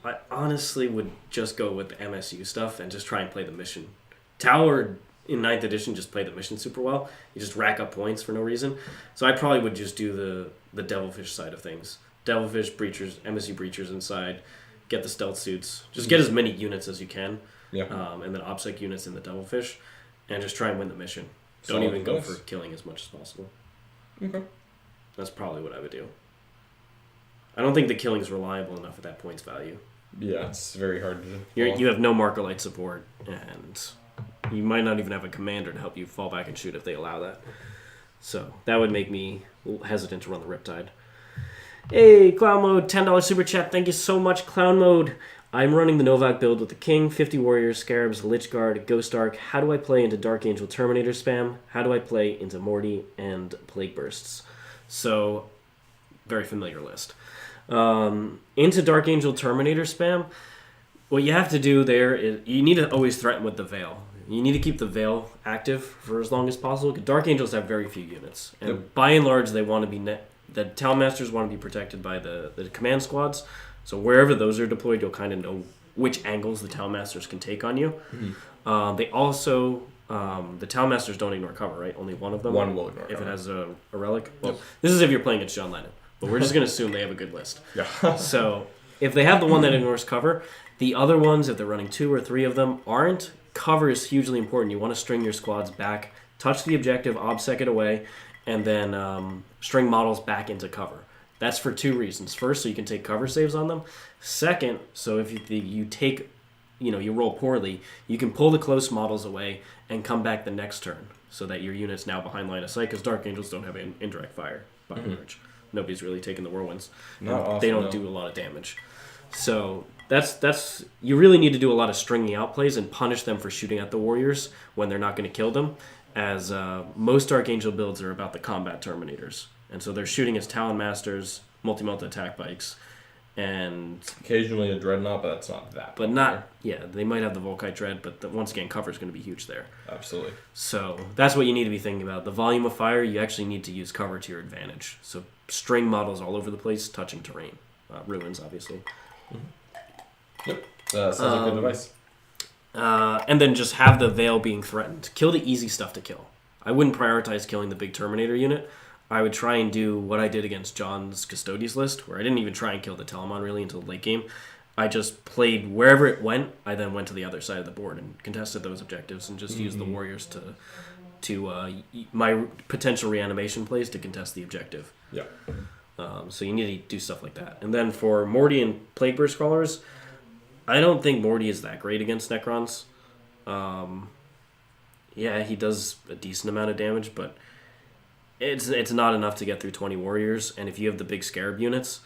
I honestly would just go with the MSU stuff and just try and play the mission. Tower in 9th edition just play the mission super well. You just rack up points for no reason. So I probably would just do the Devilfish side of things. Devilfish, Breachers, MSU Breachers inside. Get the stealth suits. Just get as many units as you can. Yeah. And then OBSEC units in the Devilfish. And just try and win the mission. Don't even go for killing as much as possible. Okay. That's probably what I would do. I don't think the killing is reliable enough at that points value. Yeah, it's very hard to... You have no Marker Light support, and you might not even have a commander to help you fall back and shoot if they allow that. So that would make me hesitant to run the Riptide. Hey, Clown Mode, $10 super chat. Thank you so much, Clown Mode. I'm running the Novak build with the King, 50 Warriors, Scarabs, Lich Guard, Ghost Arc. How do I play into Dark Angel Terminator spam? How do I play into Morty and Plague Bursts? So, very familiar list. Into Dark Angel Terminator spam, what you have to do there is you need to always threaten with the Veil. You need to keep the Veil active for as long as possible. Dark Angels have very few units. And by and large, they want to be... The Town Masters want to be protected by the command squads. So wherever those are deployed, you'll kind of know which angles the Town Masters can take on you. Mm-hmm. They also... the Town Masters don't ignore cover, right? Only one of them? One will ignore if cover. It has a relic. Well, this is if you're playing against John Lennon. But we're just going to assume they have a good list. Yeah. So if they have the one that ignores cover, the other ones, if they're running 2 or 3 of them, aren't. Cover is hugely important. You want to string your squads back, touch the objective, OBSEC it away, and then string models back into cover. That's for 2 reasons. First, so you can take cover saves on them. Second, so if you take, you roll poorly, you can pull the close models away and come back the next turn, so that your unit's now behind line of sight, because Dark Angels don't have indirect fire, by and large. Nobody's really taking the whirlwinds. They don't do a lot of damage. So that's you really need to do a lot of stringing out plays and punish them for shooting at the warriors when they're not going to kill them, as most Dark Angel builds are about the combat Terminators. And so they're shooting as Talon Masters, multi-melt attack bikes, and... Occasionally a Dreadnought, but that's not that. But not... Yeah, they might have the Volkite Dread, but once again, cover is going to be huge there. Absolutely. So that's what you need to be thinking about. The volume of fire, you actually need to use cover to your advantage. So string models all over the place, touching terrain. Ruins, obviously. Mm-hmm. Yep. Sounds like a good advice. And then just have the Veil being threatened. Kill the easy stuff to kill. I wouldn't prioritize killing the big Terminator unit. I would try and do what I did against John's Custodes list, where I didn't even try and kill the Telemon really until the late game. I just played wherever it went. I then went to the other side of the board and contested those objectives and just used the warriors to my potential reanimation plays to contest the objective. Yeah. So you need to do stuff like that. And then for Morty and Plague Burst Crawlers, I don't think Morty is that great against Necrons. Yeah, he does a decent amount of damage, but it's not enough to get through 20 warriors. And if you have the big scarab units,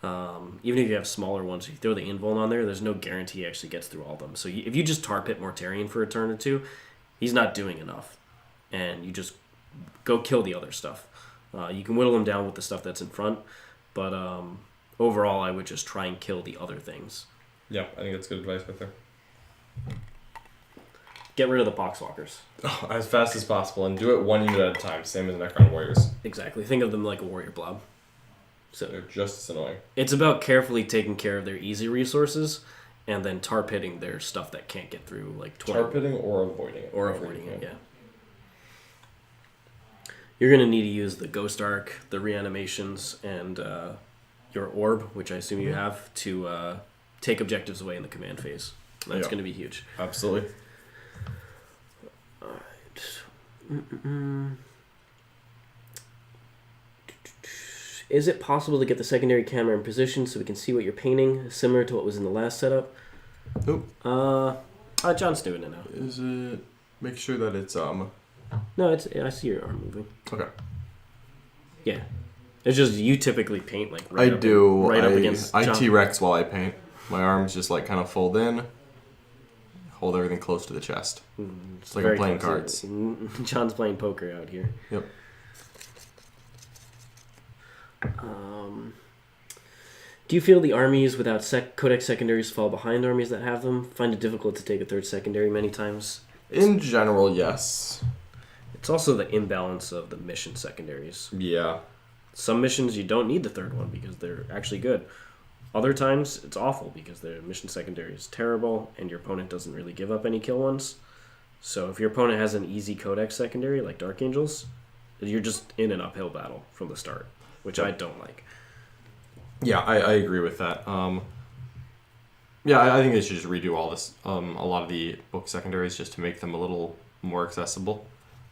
even if you have smaller ones, if you throw the invuln on there, there's no guarantee he actually gets through all of them. So if you just tar pit Mortarion for a turn or two, he's not doing enough. And you just go kill the other stuff. You can whittle him down with the stuff that's in front, but overall I would just try and kill the other things. Yeah, I think that's good advice right there. Get rid of the poxwalkers. Oh, as fast as possible, and do it one unit at a time, same as Necron warriors. Exactly. Think of them like a warrior blob. So they're just as annoying. It's about carefully taking care of their easy resources and then tar pitting their stuff that can't get through, like 20. Tar pitting or avoiding it. Or avoiding it, yeah. You're going to need to use the Ghost Arc, the reanimations, and your Orb, which I assume you have, to take objectives away in the command phase. That's going to be huge. Absolutely. Is it possible to get the secondary camera in position so we can see what you're painting, similar to what was in the last setup? Oop. John's doing it now. Is it... Make sure that it's... No, I see your arm moving. Okay. Yeah. It's just you typically paint like right up against I John. T-Rex while I paint. My arms just like kind of fold in. Hold everything close to the chest. It's like I'm playing cards. John's playing poker out here. Yep. Do you feel the armies without Codex secondaries fall behind armies that have them? Find it difficult to take a third secondary many times? In general, yes. It's also the imbalance of the mission secondaries. Yeah. Some missions you don't need the third one because they're actually good. Other times it's awful because their mission secondary is terrible and your opponent doesn't really give up any kill ones. So if your opponent has an easy Codex secondary like Dark Angels, you're just in an uphill battle from the start, which I don't like. Yeah, I agree with that. Yeah, I think they should just redo all this, a lot of the book secondaries just to make them a little more accessible,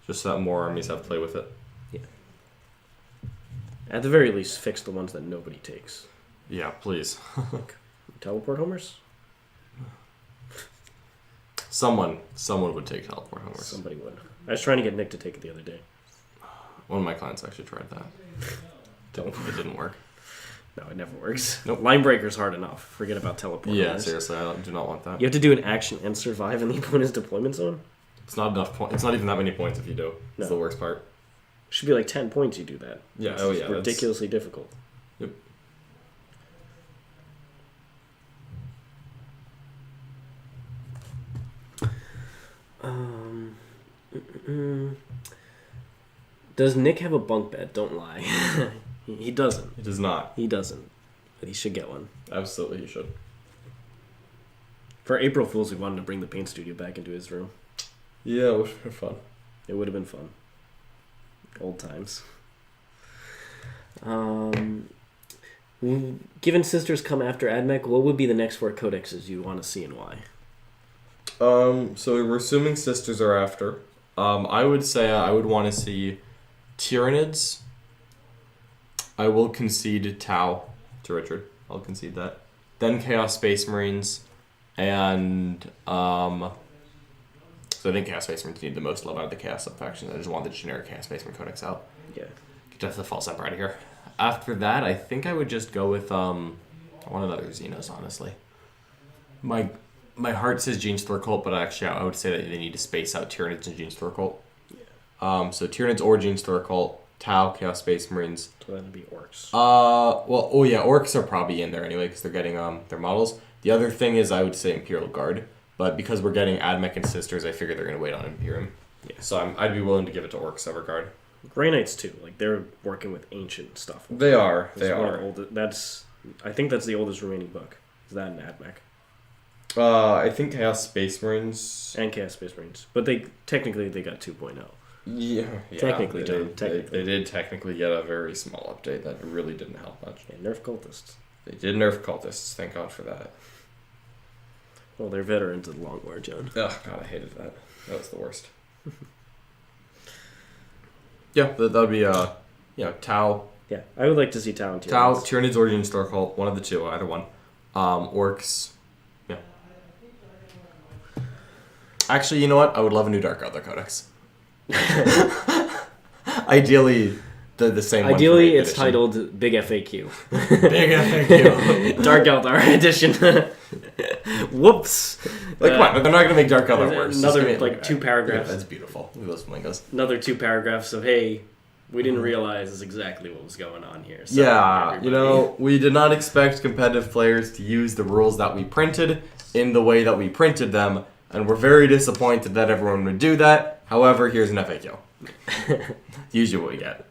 just so that more armies have to play with it. Yeah. At the very least, fix the ones that nobody takes. Yeah, please. Teleport homers? Someone would take teleport homers. Somebody would. I was trying to get Nick to take it the other day. One of my clients actually tried that. It didn't work. No, it never works. Nope. Line breaker's hard enough. Forget about teleport Yeah, homers. seriously, I do not want that. You have to do an action and survive in the opponent's deployment zone? It's not enough It's not even that many points if you do. It's No. the worst part. Should be like 10 points you do that. Yeah, It's ridiculously difficult. Yep. Does Nick have a bunk bed? Don't lie. He doesn't. It does not. He doesn't. But he should get one. Absolutely, you should. For April Fools, we wanted to bring the paint studio back into his room. Yeah, it would have been fun. It would have been fun. Old times. Given Sisters come after Ad Mech, what would be the next 4 codexes you want to see and why? So we're assuming Sisters are after. I would say I would want to see Tyranids. I will concede Tau to Richard. I'll concede that. Then Chaos Space Marines. And, so I think Chaos Space Marines need the most love out of the Chaos sub-factions. I just want the generic Chaos Space Marine Codex out. Yeah. Get Death of the False Emperor out of here. After that, I think I would just go with, I want another Xenos, honestly. My heart says Genestealer Cult, but actually I would say that they need to space out Tyranids and Genestealer Cult. Yeah. So Tyranids or Genestealer Cult, Tau, Chaos Space Marines. So that would be Orcs. Orcs are probably in there anyway because they're getting their models. The other thing is I would say Imperial Guard, but because we're getting Ad Mech and Sisters, I figure they're going to wait on Imperium. Yeah. So I'd be willing to give it to Orcs over Guard. Grey Knights too. Like they're working with ancient stuff. They are. I think that's the oldest remaining book. Is that an Ad Mech? I think Chaos Space Marines and Chaos Space Marines, but they got 2.0. Yeah, technically, they did technically get a very small update that really didn't help much. Yeah, nerf cultists. They did nerf cultists. Thank God for that. Well, they're veterans of the Long War, John. Oh God, I hated that. That was the worst. Yeah, that'd be Tau. Yeah, I would like to see Tau and Tyranids. Tau, Tyranids, or Genestealer Cult, one of the two, either one. Orcs. Yeah. Actually, you know what? I would love a new Dark Elder Codex. Ideally, the same one. Ideally, it's titled Big FAQ. Big FAQ. Dark Eldar edition. Whoops. Like, come on, they're not going to make Dark Elder worse. Another, like, 2 paragraphs. Yeah, that's beautiful. Look at those flamingos. Another 2 paragraphs of, hey, we didn't realize exactly what was going on here. So Yeah, you know, we did not expect competitive players to use the rules that we printed in the way that we printed them, and we're very disappointed that everyone would do that. However, here's an FAQ. Usually what we get.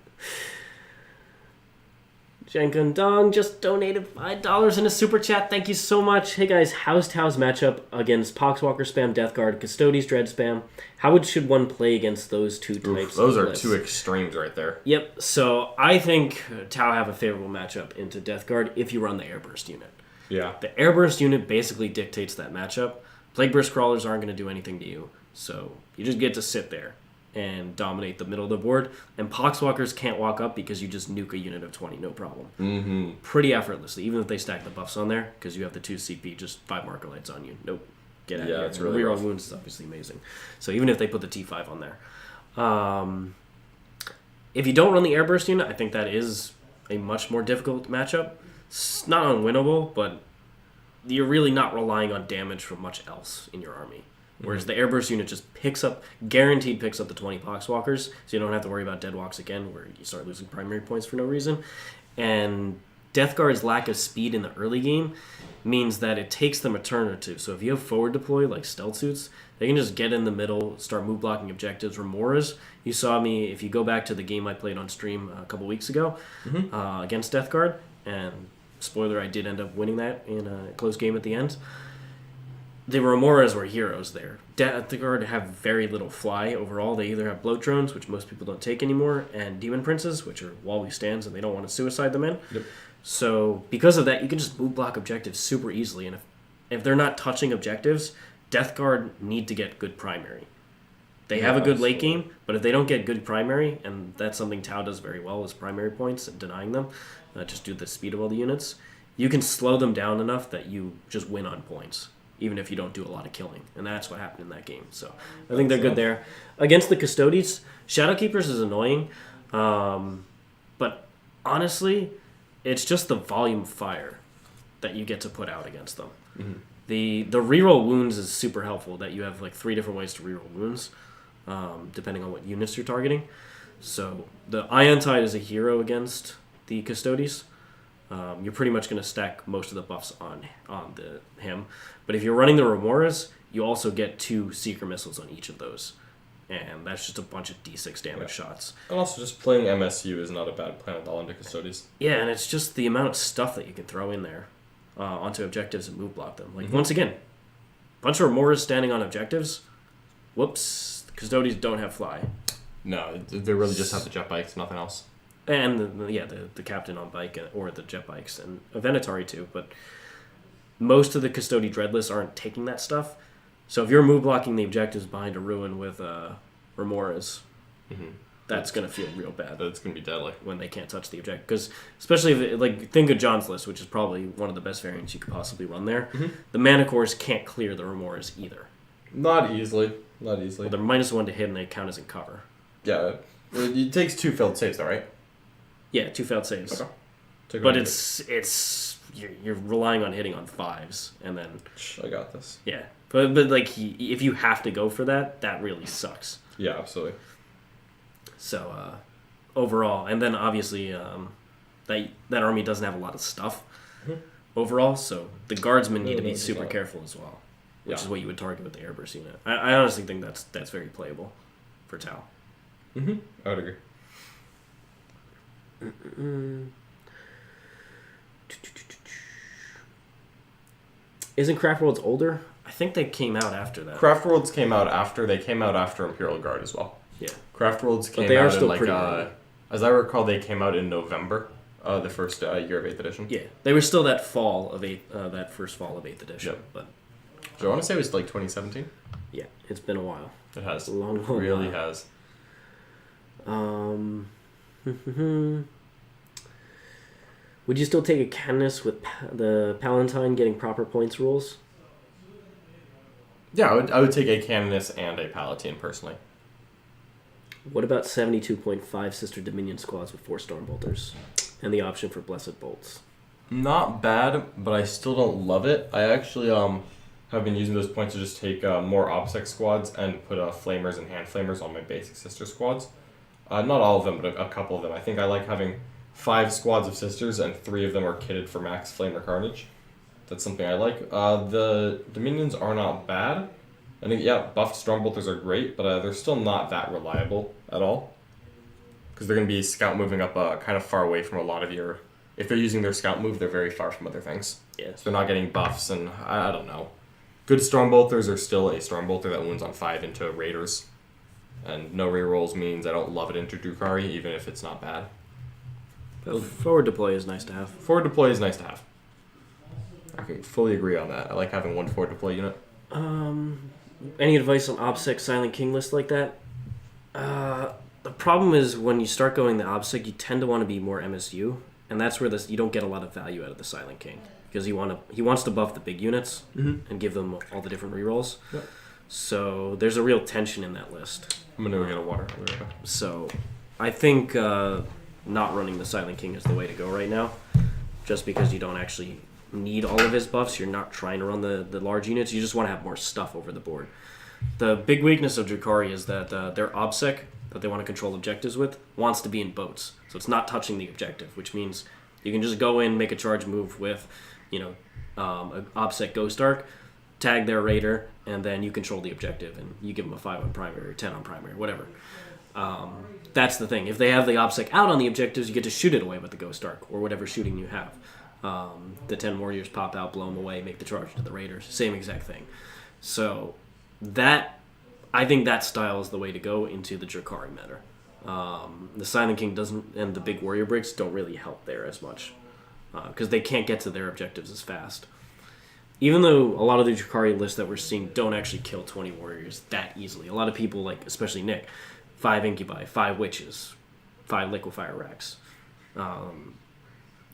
Jenkun Dong just donated $5 in a super chat. Thank you so much. Hey guys, how's Tao's matchup against Poxwalker spam, Death Guard, Custodes, Dread spam? How should one play against those 2 types? Those are 2 extremes right there. Yep. So I think Tao have a favorable matchup into Death Guard if you run the Airburst unit. Yeah. The Airburst unit basically dictates that matchup. Plague Burst Crawlers aren't going to do anything to you, so you just get to sit there and dominate the middle of the board. And Poxwalkers can't walk up because you just nuke a unit of 20, no problem. Mm-hmm. Pretty effortlessly, even if they stack the buffs on there, because you have the 2 CP, just 5 marker lights on you. Nope. Get out of here. Yeah, it's really Reroll rough. wounds is obviously amazing. So even if they put the T5 on there. If you don't run the Airburst unit, I think that is a much more difficult matchup. It's not unwinnable, but you're really not relying on damage from much else in your army. Whereas the Airburst unit just guaranteed picks up the 20 Poxwalkers, so you don't have to worry about Deadwalks again, where you start losing primary points for no reason. And Death Guard's lack of speed in the early game means that it takes them a turn or 2. So if you have forward deploy, like Stealth Suits, they can just get in the middle, start move blocking objectives. Remoras, you saw me, if you go back to the game I played on stream a couple weeks ago against Death Guard, and spoiler, I did end up winning that in a close game at the end. The Remoras were heroes there. Death Guard have very little fly overall. They either have bloat drones, which most people don't take anymore, and demon princes, which are wall stands, and they don't want to suicide them in. Yep. So because of that, you can just move block objectives super easily. And if they're not touching objectives, Death Guard need to get good primary. They have a good late game, but if they don't get good primary, and that's something Tau does very well, is primary points and denying them, just due to the speed of all the units, you can slow them down enough that you just win on points, even if you don't do a lot of killing. And that's what happened in that game. So I think they're good there. Against the Custodes, Shadowkeepers is annoying, but honestly, it's just the volume of fire that you get to put out against them. Mm-hmm. The reroll wounds is super helpful, that you have like 3 different ways to reroll wounds, depending on what units you're targeting. So the Ion Tide is a hero against the Custodes. You're pretty much going to stack most of the buffs on him. But if you're running the Remoras, you also get 2 Seeker Missiles on each of those. And that's just a bunch of D6 damage shots. And also, just playing MSU is not a bad plan at all into Custodes. Yeah, and it's just the amount of stuff that you can throw in there onto objectives and move block them. Like, once again, bunch of Remoras standing on objectives. Whoops, Custodes don't have fly. No, they really just have the jet bikes, nothing else. And the captain on bike or the jet bikes and a Venatari too, but most of the Custode Dreadless aren't taking that stuff. So if you're move blocking the objectives behind a ruin with Remoras, that's going to feel real bad. That's going to be deadly when they can't touch the objective. Because especially if think of John's list, which is probably one of the best variants you could possibly run there. The Mana Cores can't clear the Remoras either. Not easily. Well, they're -1 to hit and they count as in cover. Yeah, it takes 2 failed saves though, right? Yeah, 2 failed saves. Okay. But it's you're relying on hitting on 5s, and then I got this. Yeah, but like if you have to go for that really sucks. Yeah, absolutely. So overall, and then obviously that army doesn't have a lot of stuff overall, so the guardsmen need to be super careful as well, which is what you would target with the Airburst unit. I honestly think that's very playable for Tau. I would agree. Isn't Craft Worlds older? I think they came out after that. Craft Worlds came out after. They came out after Imperial Guard as well. Yeah. Craft Worlds came they are out still in pretty early. as I recall, they came out in November, the first year of 8th edition. Yeah, they were still that fall of that first fall of 8th edition. Yep. But So I want to say it was like 2017. yeah, it's been a while. It has. A long really while. has. Would you still take a Cadmus with the Palatine getting proper points rules? Yeah, I would take a Canonist and a Palatine, personally. What about 72.5 Sister Dominion squads with 4 Stormbolters? And the option for Blessed Bolts. Not bad, but I still don't love it. I actually have been using those points to just take more OBSEC squads and put Flamers and Hand Flamers on my basic Sister squads. Not all of them, but a couple of them. I think I like having 5 squads of Sisters, and 3 of them are kitted for max Flame or Carnage. That's something I like. The Dominions are not bad. I think, yeah, buffed Stormbolters are great, but they're still not that reliable at all. Because they're going to be scout moving up kind of far away from a lot of your... If they're using their scout move, they're very far from other things. Yes. So they're not getting buffs, and I don't know. Good Stormbolters are still a Stormbolter that wounds on 5 into Raiders. And no rerolls means I don't love it into Drukhari, even if it's not bad. But forward deploy is nice to have. Forward deploy is nice to have. I can fully agree on that. I like having one forward deploy unit. Any advice on OBSEC Silent King list like that? The problem is when you start going the OBSEC, you tend to want to be more MSU, and that's where you don't get a lot of value out of the Silent King, because he wants to buff the big units and give them all the different rerolls. Yep. So there's a real tension in that list. I'm gonna go get a water. So I think not running the Silent King is the way to go right now, just because you don't actually need all of his buffs. You're not trying to run the large units. You just want to have more stuff over the board. The big weakness of Drukhari is that their OBSEC that they want to control objectives with wants to be in boats. So it's not touching the objective, which means you can just go in, make a charge move with, an OBSEC Ghost Arc, tag their Raider, and then you control the objective, and you give them a 5 on primary or 10 on primary, whatever. That's the thing. If they have the OBSEC out on the objectives, you get to shoot it away with the Ghost Arc, or whatever shooting you have. The 10 warriors pop out, blow them away, make the charge to the Raiders. Same exact thing. So I think that style is the way to go into the Drukhari meta. The Silent King doesn't, and the big warrior breaks don't really help there as much, because they can't get to their objectives as fast. Even though a lot of the Drukhari lists that we're seeing don't actually kill 20 warriors that easily. A lot of people, like especially Nick, 5 Incubi, 5 Witches, 5 Liquefier Racks.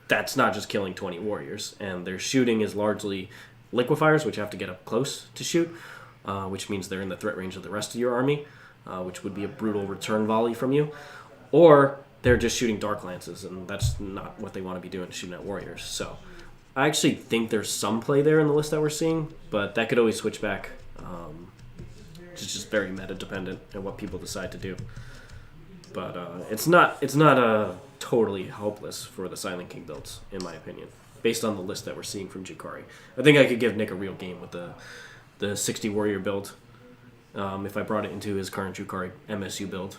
That's not just killing 20 warriors, and their shooting is largely liquefiers, which have to get up close to shoot, which means they're in the threat range of the rest of your army, which would be a brutal return volley from you, or they're just shooting dark lances, and that's not what they want to be doing, shooting at warriors. So I actually think there's some play there in the list that we're seeing, but that could always switch back. It's just very meta dependent on what people decide to do. But it's not totally hopeless for the Silent King builds, in my opinion, based on the list that we're seeing from Drukhari. I think I could give Nick a real game with the 60 warrior build if I brought it into his current Drukhari MSU build.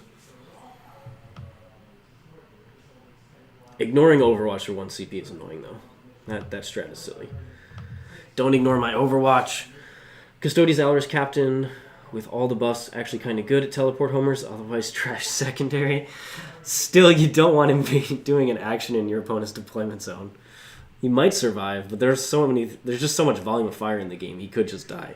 Ignoring Overwatch for 1 CP is annoying, though. That strat is silly. Don't ignore my Overwatch. Custodes Alor's captain with all the buffs, actually kind of good at teleport homers, otherwise trash secondary. Still, you don't want him be doing an action in your opponent's deployment zone. He might survive, but there's just so much volume of fire in the game, he could just die.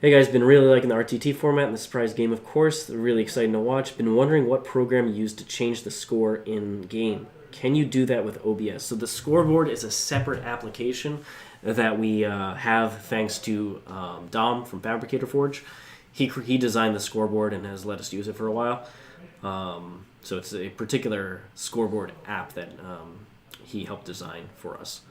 Hey guys, been really liking the RTT format and the surprise game, of course. They're really exciting to watch. Been wondering what program you use to change the score in game. Can you do that with OBS? So the scoreboard is a separate application that we have thanks to Dom from Fabricator Forge. He designed the scoreboard and has let us use it for a while. So it's a particular scoreboard app that he helped design for us.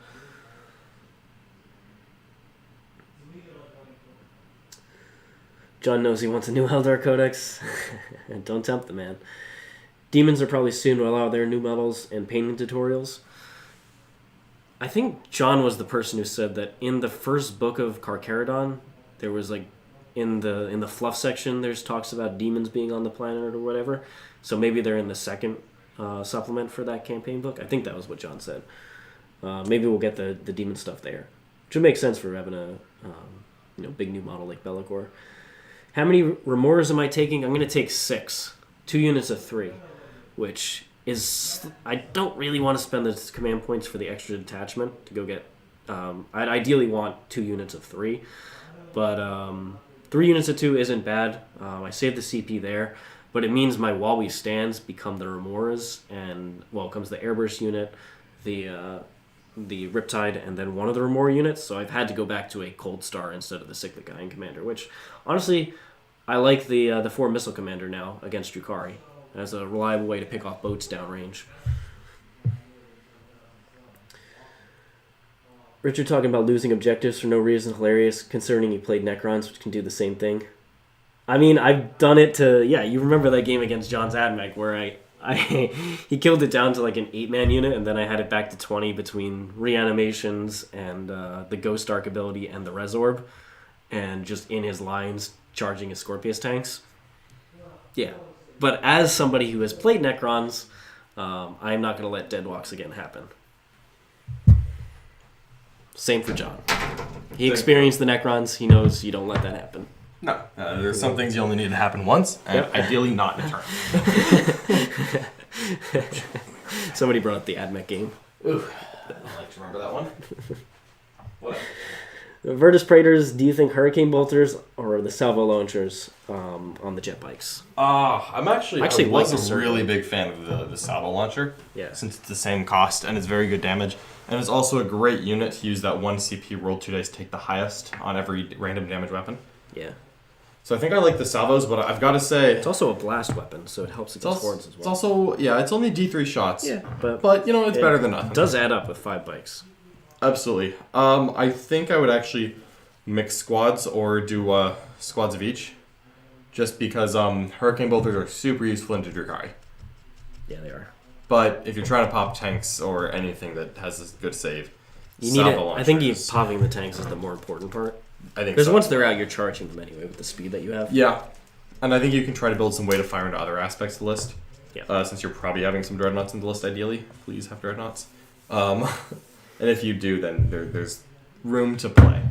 John knows he wants a new Eldar Codex. Don't tempt the man. Demons are probably soon to allow their new models and painting tutorials. I think John was the person who said that in the first book of Carcharodon, there was like in the fluff section, there's talks about demons being on the planet or whatever. So maybe they're in the second supplement for that campaign book. I think that was what John said. Maybe we'll get the demon stuff there, which would make sense for having a big new model like Be'lakor. How many Remoras am I taking? I'm going to take 6. 2 units of 3, which is... I don't really want to spend the command points for the extra detachment to go get... I'd ideally want 2 units of 3, but 3 units of 2 isn't bad. I saved the CP there, but it means my Wawi stands become the Remoras, and, well, comes the Airburst unit, the the Riptide, and then one of the Remora units, so I've had to go back to a Cold Star instead of the Cyclic Ion Commander, which, honestly, I like the 4 Missile Commander now against Drukhari as a reliable way to pick off boats downrange. Richard talking about losing objectives for no reason, hilarious, concerning he played Necrons, which can do the same thing. I mean, I've done it to... Yeah, you remember that game against John's Ad Mech where he killed it down to like an 8-man unit, and then I had it back to 20 between reanimations and the Ghost Arc ability and the Resorb, and just in his lines charging his Scorpius tanks. Yeah, but as somebody who has played Necrons, I'm not going to let Deadwalks again happen. Same for John. He experienced the Necrons. He knows you don't let that happen. No, there's some things you only need to happen once, and ideally not in a turn. Somebody brought up the Ad Mech game. Ooh, I like to remember that one. What? Virtus Praetors, do you think Hurricane Bolters or the Salvo Launchers on the jet bikes? I'm I was like a really big fan of the Salvo Launcher. Yeah. Since it's the same cost and it's very good damage. And it's also a great unit to use that 1 CP roll 2 dice, take the highest on every random damage weapon. Yeah. So I think I like the salvos, but I've got to say... It's also a blast weapon, so it helps against hordes as well. It's also, it's only D3 shots. Yeah, but it's better than nothing. It does add up with 5 bikes. Absolutely. I think I would actually mix squads or do squads of each. Just because Hurricane Bolters are super useful into Drukhari. Yeah, they are. But if you're trying to pop tanks or anything that has a good save, you need it. I think popping the tanks is the more important part. I think because once they're out, you're charging them anyway with the speed that you have. Yeah, and I think you can try to build some way to fire into other aspects of the list. Yeah. Since you're probably having some dreadnoughts in the list, ideally, please have dreadnoughts. And if you do, then there's room to play.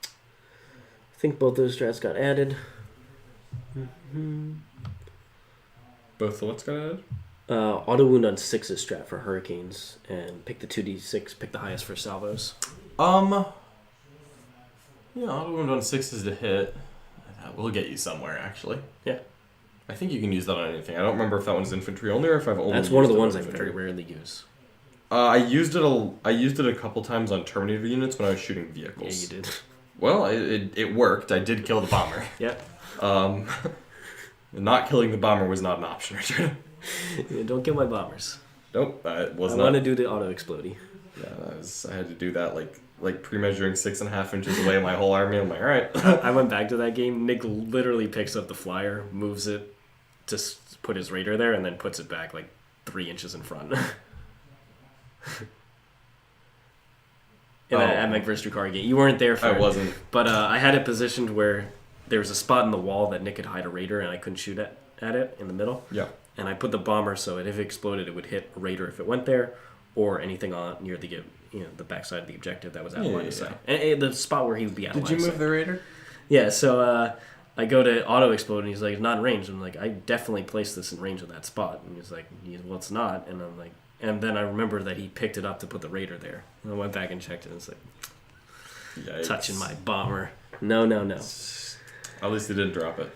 I think both those strats got added. Mm-hmm. Both the what's got added? Auto wound on 6 is strat for Hurricanes, and pick the 2d6, pick the highest for salvos. Auto wound on 6 is to hit. That will get you somewhere, actually. Yeah. I think you can use that on anything. I don't remember if that one's infantry only or if I've only. That's one of the ones I very rarely use. I used it a couple times on Terminator units when I was shooting vehicles. Yeah, you did. Well, it worked. I did kill the bomber. Yeah. Not killing the bomber was not an option, Richard. Yeah, don't kill my bombers. Nope, it was I not. want to do the auto explodey. Yeah, I had to do that like pre-measuring 6.5 inches away my whole army. I'm like, all right. I went back to that game. Nick literally picks up the flyer, moves it to put his raider there, and then puts it back like 3 inches in front. In that Ad Mech vs. Drukhari game. You weren't there for it. I wasn't. But I had it positioned where there was a spot in the wall that Nick could hide a raider, and I couldn't shoot at it in the middle. Yeah. And I put the bomber so if it exploded, it would hit a raider if it went there, or anything on near the the backside of the objective that was out of line of sight. And the spot where he would be out of line of sight. Did you move the raider? Yeah, so I go to auto explode, and he's like, it's not in range. I'm like, I definitely placed this in range of that spot. And he's like, well, it's not. And I'm like, and then I remember that he picked it up to put the raider there. And I went back and checked it, and it's like, yikes. Touching my bomber. No. At least he didn't drop it.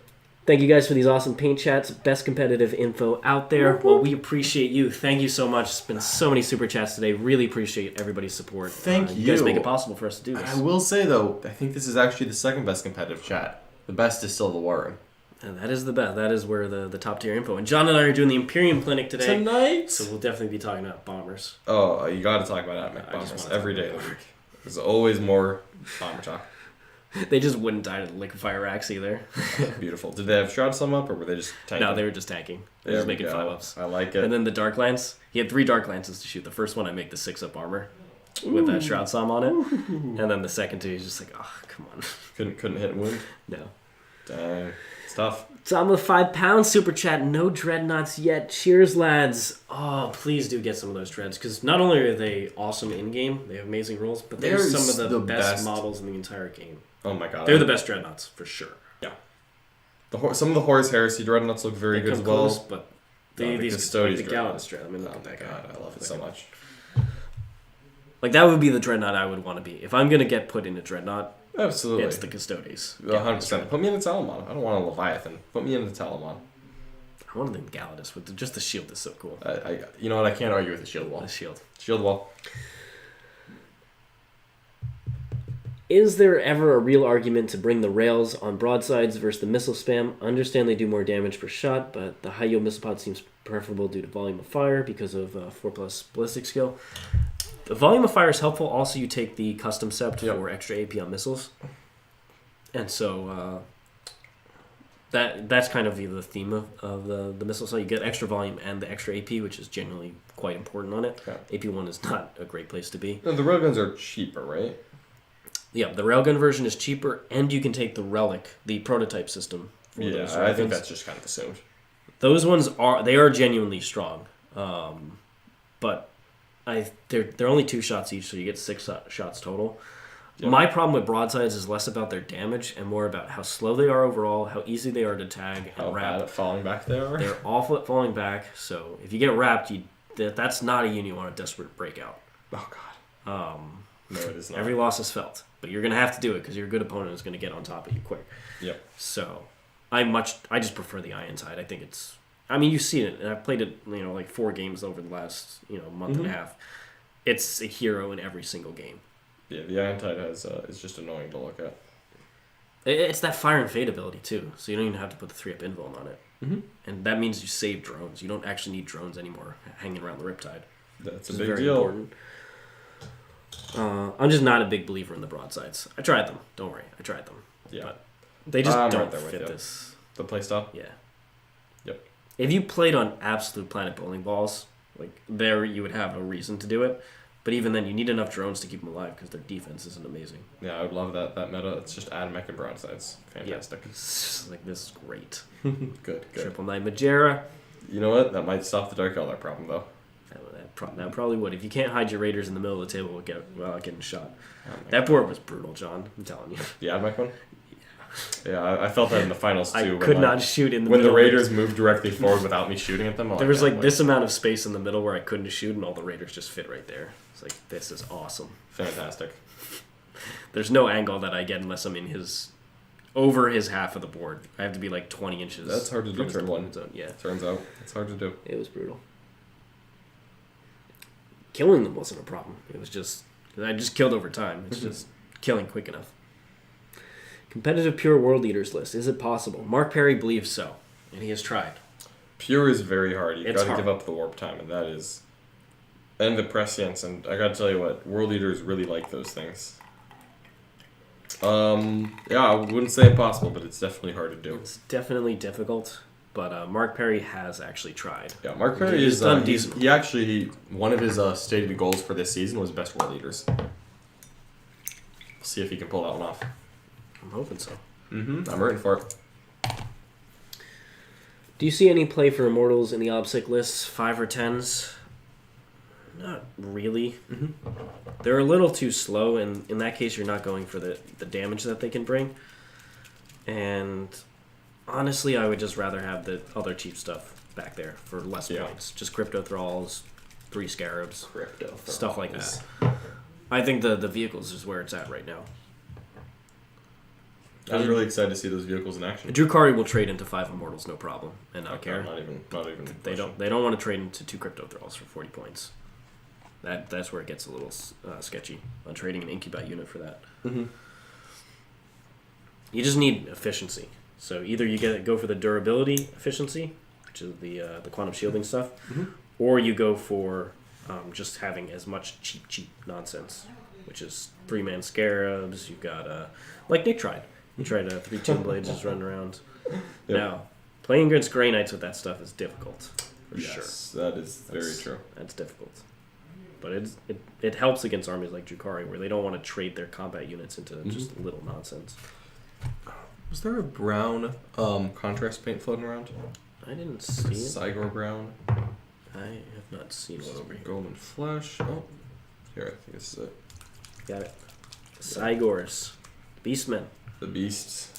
Thank you guys for these awesome paint chats. Best competitive info out there. Well, we appreciate you. Thank you so much. It's been so many super chats today. Really appreciate everybody's support. Thank you. You guys make it possible for us to do this. I will say, though, I think this is actually the second best competitive chat. The best is still the War Room. And that is the best. That is where the top tier info. And John and I are doing the Imperium Clinic today. Tonight? So we'll definitely be talking about bombers. Oh, you got to talk about Ad Mech bombers every day of the week. There's always more bomber talk. They just wouldn't die to the liquefier racks either. Beautiful. Did they have Shroud Sum up, or were they just tanking? No, they were just tanking. They were just making 5-ups. I like it. And then the Dark Lance, he had 3 Dark Lances to shoot. The first one, I make the 6-up armor with that Shroud Sum on it. Ooh. And then the second 2, he's just like, oh, come on. Couldn't hit wound? No. Dang. It's tough. Tom with £5 super chat. No dreadnoughts yet. Cheers, lads. Oh, please do get some of those dreads, because not only are they awesome in game, they have amazing rolls, but they're some of the best models in the entire game. Oh my god. They're the best dreadnoughts for sure. Yeah. Some of the Horus Heresy dreadnoughts look very good as well. Close, but these Custodes the Gallus dread. I mean, look at that god, I love it so much. Like, that would be the dreadnought I would want to be if I'm gonna get put in a dreadnought. Absolutely. It's the Custodes. 100%. Put me in a Talamon. I don't want a Leviathan. Put me in a Talamon. I wanted them Galadus, but just the shield is so cool. You know what? I can't argue with the shield wall. The shield. Shield wall. Is there ever a real argument to bring the rails on broadsides versus the missile spam? I understand they do more damage per shot, but the high yield missile pod seems preferable due to volume of fire because of 4+ ballistic skill. The volume of fire is helpful. Also, you take the custom sept for extra AP on missiles. And so that's kind of the theme of the missile. So you get extra volume and the extra AP, which is generally quite important on it. Yeah. AP1 is not a great place to be. No, the railguns are cheaper, right? Yeah, the railgun version is cheaper, and you can take the relic, the prototype system. I think that's just kind of assumed. Those ones are genuinely strong, but they're only 2 shots each, so you get 6 shots total. Yep. My problem with broadsides is less about their damage and more about how slow they are overall, how easy they are to tag and wrap. How bad at falling back they are. They're awful at falling back, so if you get wrapped, that's not a unit you want a desperate breakout. Oh god. No, it is not. Every loss is felt, but you're gonna have to do it because your good opponent is gonna get on top of you quick. Yep. So, I just prefer the iron side. I think it's. I mean, you see it, and I've played it, like 4 games over the last, month and a half. It's a hero in every single game. Yeah, the Iron Tide is just annoying to look at. It's that fire and fade ability too, so you don't even have to put the 3-up invuln on it. Mm-hmm. And that means you save drones. You don't actually need drones anymore hanging around the Riptide. That's a big deal. Important. I'm just not a big believer in the broadsides. I tried them. Don't worry, I tried them. Yeah, but they just don't fit this. The playstyle. Yeah. Yep. If you played on absolute planet bowling balls, like there, you would have a reason to do it. But even then, you need enough drones to keep them alive because their defense isn't amazing. Yeah, I would love that meta. It's just Ad Mech and Broadsides. Fantastic. Yeah. It's like, this is great. Good. Triple Knight Majera. You know what? That might stop the Dark Elder problem, though. That probably would. If you can't hide your raiders in the middle of the table without getting shot. That board was brutal, John. I'm telling you. The Ad Mech one? Yeah, I felt that in the finals, too. I could not shoot in the middle. When the Raiders like, moved directly forward without me shooting at them. There was this amount of space in the middle where I couldn't shoot, and all the Raiders just fit right there. It's like, this is awesome. Fantastic. There's no angle that I get unless I'm in over his half of the board. I have to be like 20 inches. That's hard to do turn 1. Zone. Yeah. Turns out, it's hard to do. It was brutal. Killing them wasn't a problem. It was just... I just killed over time. It's just killing quick enough. Competitive Pure World Eaters list. Is it possible? Mark Perry believes so, and he has tried. Pure is very hard. You've got to give up the warp time, and that is... And the prescience, and I got to tell you what, World Eaters really like those things. I wouldn't say impossible, but it's definitely hard to do. It's definitely difficult, but Mark Perry has actually tried. Yeah, Mark Perry is done decent. He actually, one of his stated goals for this season was best World Eaters. We'll see if he can pull that one off. I'm hoping so. I'm rooting for it. Do you see any play for Immortals in the OBSEC lists, 5 or 10s? Not really. They're a little too slow, and in that case, you're not going for the damage that they can bring. And honestly, I would just rather have the other cheap stuff back there for less points. Just Crypto Thralls, 3 Scarabs, stuff like that. I think the vehicles is where it's at right now. I'm really excited to see those vehicles in action. Drukhari will trade into 5 Immortals, no problem, and not care. Not even. They don't want to trade into 2 Crypto Thralls for 40 points. That's where it gets a little sketchy on trading an Incubate unit for that. You just need efficiency. So either you go for the durability efficiency, which is the quantum shielding stuff, or you go for just having as much cheap nonsense, which is 3-man Scarabs. You've got like Nick tried. He tried 3 Tomb Blades just running around. Yep. Now, playing against Grey Knights with that stuff is difficult, for sure. That is very true. That's difficult. But it helps against armies like Drukhari, where they don't want to trade their combat units into just little nonsense. Was there a brown contrast paint floating around? I didn't see it. Sigor brown. I have not seen one over here. Golden Flesh. Oh, here, I think this is it. Got it. Sigors. Beastmen. The beasts.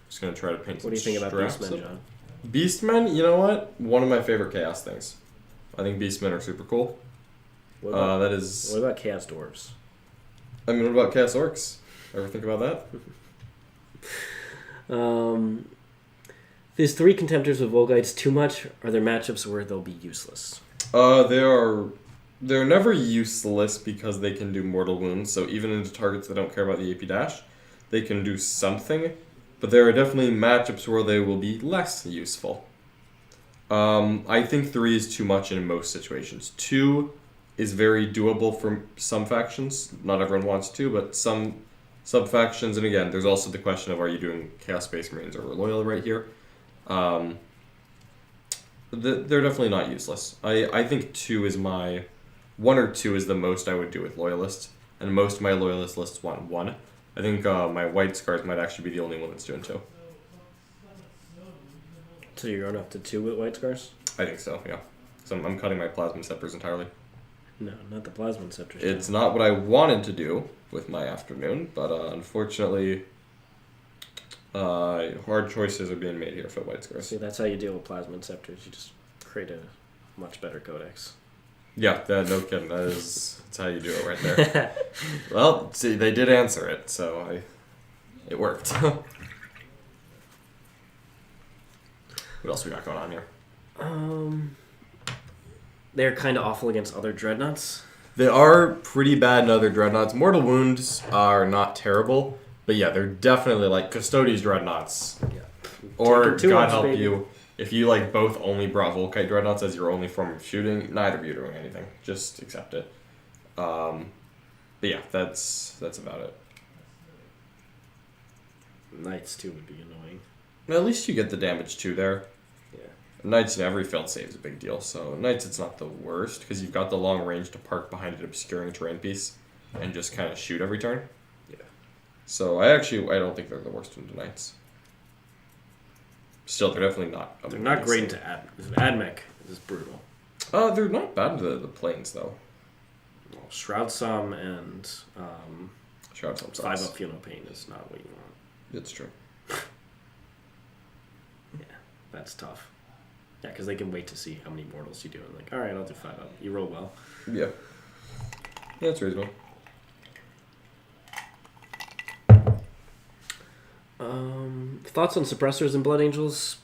Just gonna try to paint. What do you think about Beastmen, John? Beastmen, you know what? One of my favorite chaos things. I think Beastmen are super cool. What about, that is. What about Chaos Dwarves? I mean, what about Chaos Orcs? Ever think about that? Is 3 Contemptors with Volgites too much? Are there matchups where they'll be useless? They're never useless because they can do mortal wounds. So even into targets that don't care about the AP dash, they can do something. But there are definitely matchups where they will be less useful. I think 3 is too much in most situations. 2 is very doable for some factions. Not everyone wants to, but some sub-factions. And again, there's also the question of, are you doing Chaos Space Marines or Loyal right here? They're definitely not useless. I think 2 is my... 1 or 2 is the most I would do with Loyalists. And most of my Loyalist lists want 1. I think my White Scars might actually be the only one that's doing 2. So you're going up to 2 with White Scars? I think so, yeah. So I'm cutting my Plasma Scepters entirely. No, not the Plasma Scepters. It's not what I wanted to do with my afternoon, but unfortunately, hard choices are being made here for White Scars. See, that's how you deal with Plasma Scepters. You just create a much better Codex. Yeah, no kidding. That's how you do it right there. Well, see, they did answer it, so it worked. What else we got going on here? They're kind of awful against other Dreadnoughts. They are pretty bad in other Dreadnoughts. Mortal Wounds are not terrible, but yeah, they're definitely like Custodes Dreadnoughts. Yeah. Or, God help baby. you, if you like both only brought Volkite Dreadnoughts as your only form of shooting, neither of you are doing anything. Just accept it. But yeah, that's about it. Knights too would be annoying. At least you get the damage too there. Yeah. Knights in every failed save is a big deal. So Knights, it's not the worst because you've got the long range to park behind an obscuring terrain piece and just kind of shoot every turn. Yeah. So I don't think they're the worst into Knights. Still, they're definitely not. They're not great into Ad Mech is brutal. They're not bad into the planes though. Well, Shroud Sum and Shroud Sum 5 up Feel No Pain is not what you want. It's true. Yeah, that's tough. Yeah, because they can wait to see how many mortals you do. And like, all right, I'll do 5 up. You roll well. Yeah. Yeah, it's reasonable. Thoughts on suppressors and Blood Angels?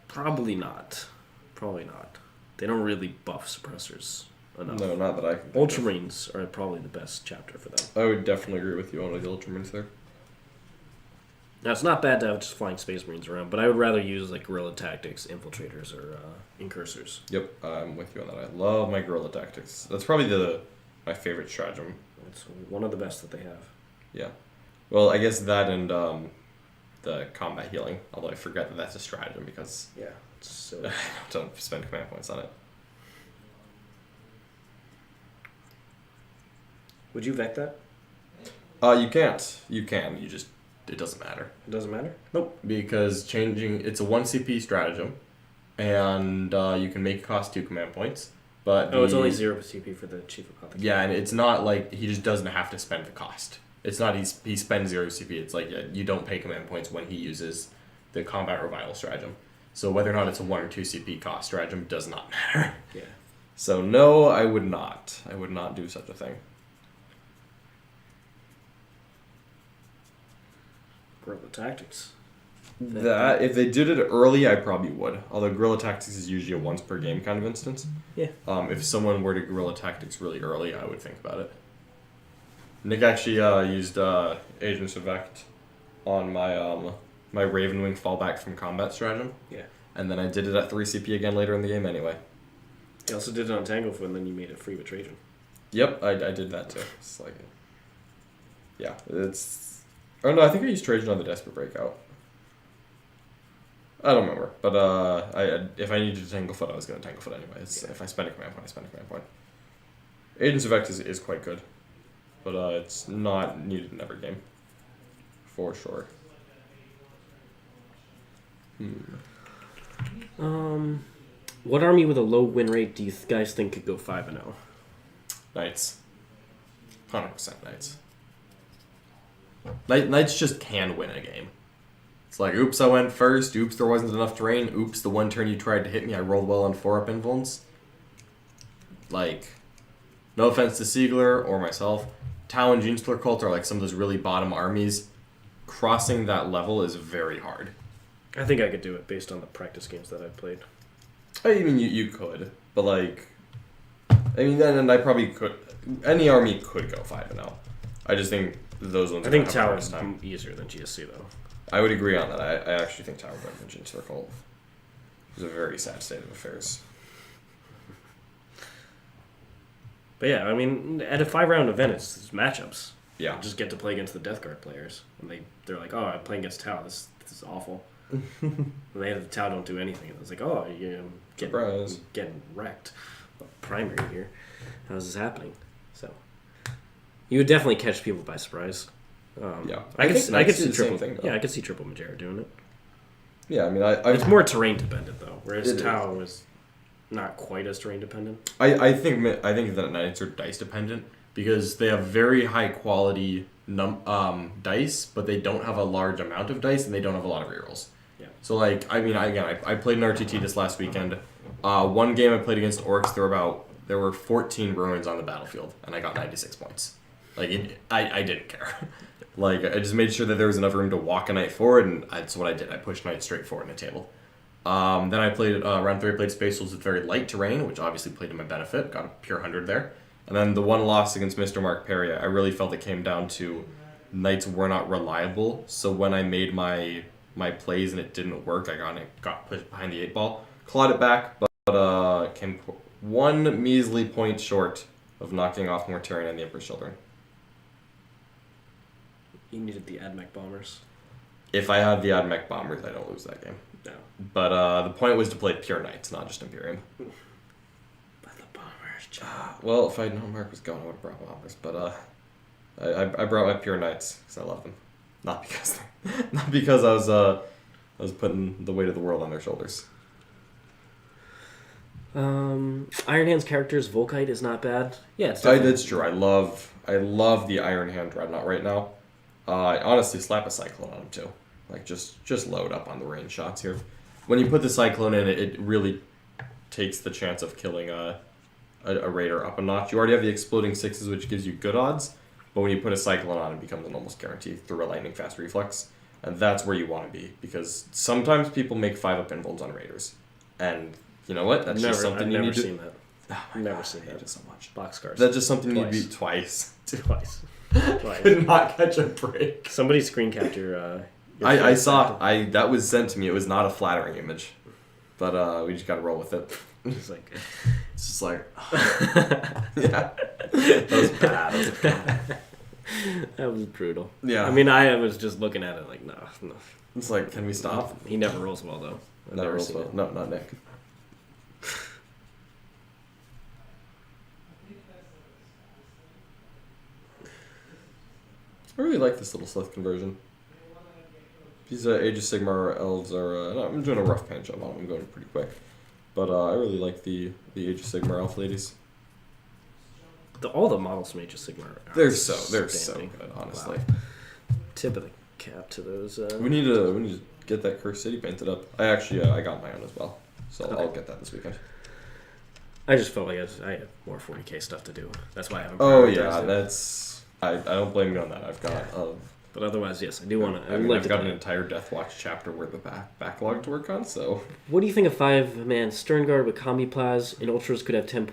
Probably not. Probably not. They don't really buff suppressors enough. No, not that I can. Ultramarines are probably the best chapter for them. I would definitely agree with you on the Ultramarines there. Now, it's not bad to have just flying Space Marines around, but I would rather use like Guerrilla Tactics, Infiltrators, or Incursors. Yep, I'm with you on that. I love my Guerrilla Tactics. That's probably my favorite stratagem. It's one of the best that they have. Yeah. Well, I guess that and the combat healing, although I forget that that's a stratagem because Yeah, it's so... I don't spend command points on it. Would you Vec that? You can't. You can. It doesn't matter. It doesn't matter? Nope. Because it's a 1 CP stratagem, and you can make it cost 2 command points. But it's only 0 CP for the Chief of Apothecary. Yeah, and it's not like he just doesn't have to spend the cost. It's not he spends 0 CP. It's like you don't pay command points when he uses the combat revival stratagem. So whether or not it's a 1 or 2 CP cost stratagem does not matter. Yeah. So no, I would not. I would not do such a thing. Guerrilla Tactics. That if they did it early, I probably would. Although Guerrilla Tactics is usually a once per game kind of instance. Yeah. If someone were to Guerrilla Tactics really early, I would think about it. Nick actually used Agents of Vect on my my Ravenwing fallback from combat stratagem. Yeah. And then I did it at 3 CP again later in the game anyway. You also did it on Tanglefoot, and then you made it free with Trajan. Yep, I did that too. It's like, yeah, it's. Oh no, I think I used Trajan on the Desperate Breakout. I don't remember, but if I needed to Tanglefoot, I was going to Tanglefoot anyway. Yeah. If I spend a command point, I spend a command point. Agents of Vect is quite good, but it's not needed in every game, for sure. What army with a low win rate do you guys think could go 5-0? Knights. 100% Knights. Knights just can win a game. It's like, oops, I went first. Oops, there wasn't enough terrain. Oops, the one turn you tried to hit me, I rolled well on 4-up influence. Like, no offense to Siegler or myself, Tau and Genestealer Cult are like some of those really bottom armies. Crossing that level is very hard. I think I could do it based on the practice games that I've played. I mean, you could, but like, I mean, then I probably could. Any army could go 5-0. I just think those ones. I think Tower is easier than GSC though. I would agree on that. I actually think Tower better than Gin Circle. It's a very sad state of affairs. But yeah, I mean, at a 5-round event, it's matchups. Yeah. You just get to play against the Death Guard players, and they're like, "Oh, I'm playing against Tau. This is awful." And they have the Tau don't do anything. It's like, "Oh, you're getting wrecked." Primary here. How's this happening? So you would definitely catch people by surprise. Yeah, I could see triple. Thing, yeah, I could see triple Majera doing it. Yeah, I mean, it's more terrain dependent though, whereas Tau is not quite as terrain dependent. I think that Knights are dice dependent because they have very high quality dice, but they don't have a large amount of dice and they don't have a lot of rerolls. Yeah. So like, I mean, I played an RTT this last weekend. One game I played against Orcs, there were 14 ruins on the battlefield, and I got 96 points. Like, I didn't care. Like, I just made sure that there was enough room to walk a knight forward, and that's what I did. I pushed knights straight forward in the table. Then I played, round 3, I played Space Wolves with very light terrain, which obviously played to my benefit. Got a pure 100 there. And then the one loss against Mr. Mark Perry, I really felt it came down to knights were not reliable. So when I made my plays and it didn't work, I got pushed behind the 8-ball. Clawed it back, but came one measly point short of knocking off Mortarion and the Emperor's Children. You needed the Ad Mech bombers. If I had the Ad Mech bombers, I don't lose that game. No. But the point was to play pure knights, not just Imperium. But the bombers, well, if I had known Mark was going, I would have brought bombers. But I brought my pure knights because I love them, not because I was putting the weight of the world on their shoulders. Iron Hand's character's Volkite is not bad. Yeah, that's true. I love the Iron Hand Dreadnought right now. I honestly slap a Cyclone on him too. Like just load up on the range shots here. When you put the Cyclone in, it really takes the chance of killing a Raider up a notch. You already have the Exploding Sixes, which gives you good odds, but when you put a Cyclone on, it becomes an almost guarantee through a lightning fast reflex, and that's where you want to be because sometimes people make 5-up invulns on Raiders, and you know what? That's just something you need to. Seen that. Oh never seen that. I hate it so much. Boxcars. That's just something you need to be twice. Twice. Could not catch a break. Somebody screen capture. I saw. That was sent to me. It was not a flattering image, but we just got to roll with it. It's like, it's just like, yeah, that was bad. That was brutal. Yeah. I mean, I was just looking at it like, no. It's like, can we stop? He never rolls well though. Never rolls well. No, not Nick. I really like this little Slith conversion. These Age of Sigmar elves are... no, I'm doing a rough paint job on them. I'm going pretty quick. But I really like the Age of Sigmar elf ladies. All the models from Age of Sigmar are they're so good, honestly. Wow. Tip of the cap to those. We need to get that Cursed City painted up. I actually I got my own as well. So okay. I'll get that this weekend. I just felt like I had more 40k stuff to do. That's why I haven't. Oh yeah, that's... I don't blame you on that. I've got... but otherwise, yes, I do want to... I've got an entire Death Watch chapter worth of backlog to work on, so... What do you think of 5-man Sternguard with Combi Plas? In Ultras could have 10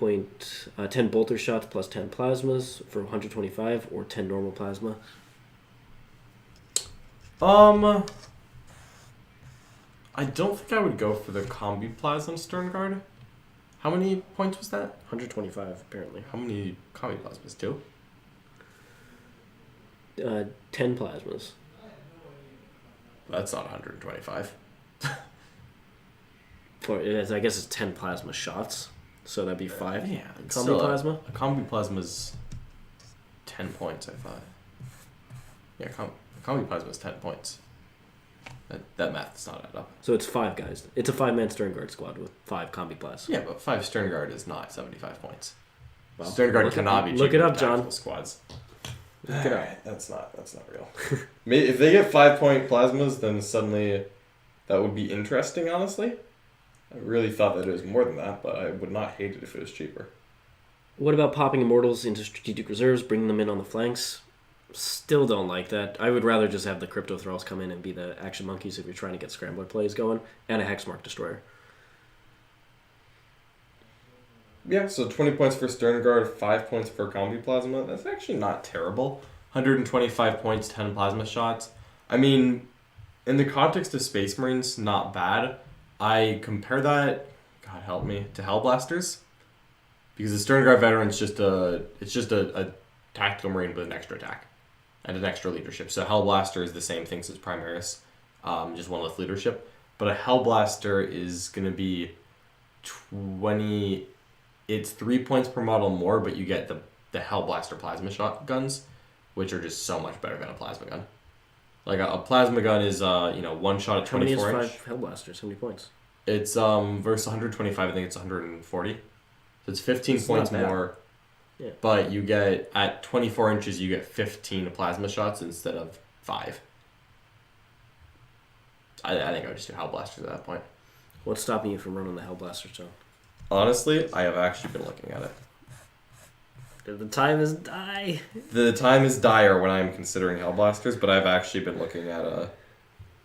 bolter shots plus 10 plasmas for 125, or 10 normal plasma? I don't think I would go for the Combi Plasma Sternguard. How many points was that? 125, apparently. How many Combi Plasmas? 2? 10 plasmas. That's not 125. I guess it's 10 plasma shots, so that'd be 5. Yeah, Combi Plasma? A Combi Plasma's 10 points, I thought. Yeah, Combi Plasma's 10 points. That math does not add up. So it's 5 guys. It's a 5-man Sternguard squad with 5 Combi Plas. Yeah, but 5 Sternguard is not 75 points. Well, Sternguard cannot be cheaper. Look it up, John. Squads. Look it up. That's not real. If they get 5-point plasmas, then suddenly that would be interesting, honestly. I really thought that it was more than that, but I would not hate it if it was cheaper. What about popping Immortals into strategic reserves, bringing them in on the flanks? Still don't like that. I would rather just have the Crypto Thralls come in and be the action monkeys if you're trying to get scrambler plays going, and a Hexmark Destroyer. Yeah, so 20 points for Stern Guard, 5 points for Combi Plasma. That's actually not terrible. 125 points, 10 plasma shots. I mean, in the context of Space Marines, not bad. I compare that, God help me, to Hellblasters. Because the Stern Guard Veteran's just a tactical Marine with an extra attack. And an extra leadership. So Hellblaster is the same things as Primaris, just one less leadership. But a Hellblaster is going to be 20... It's 3 points per model more, but you get the Hellblaster plasma shotguns, which are just so much better than a plasma gun. Like a plasma gun is one shot at 24 inch. How many is 5 Hellblasters? How many points? It's versus 125. I think it's 140. So it's 15 points more. Yeah. But you get at 24 inches, you get 15 plasma shots instead of 5. I think I would just do Hellblasters at that point. What's stopping you from running the Hellblasters, John? Honestly, I have actually been looking at it. The time is die. The time is dire when I'm considering Hellblasters, but I've actually been looking at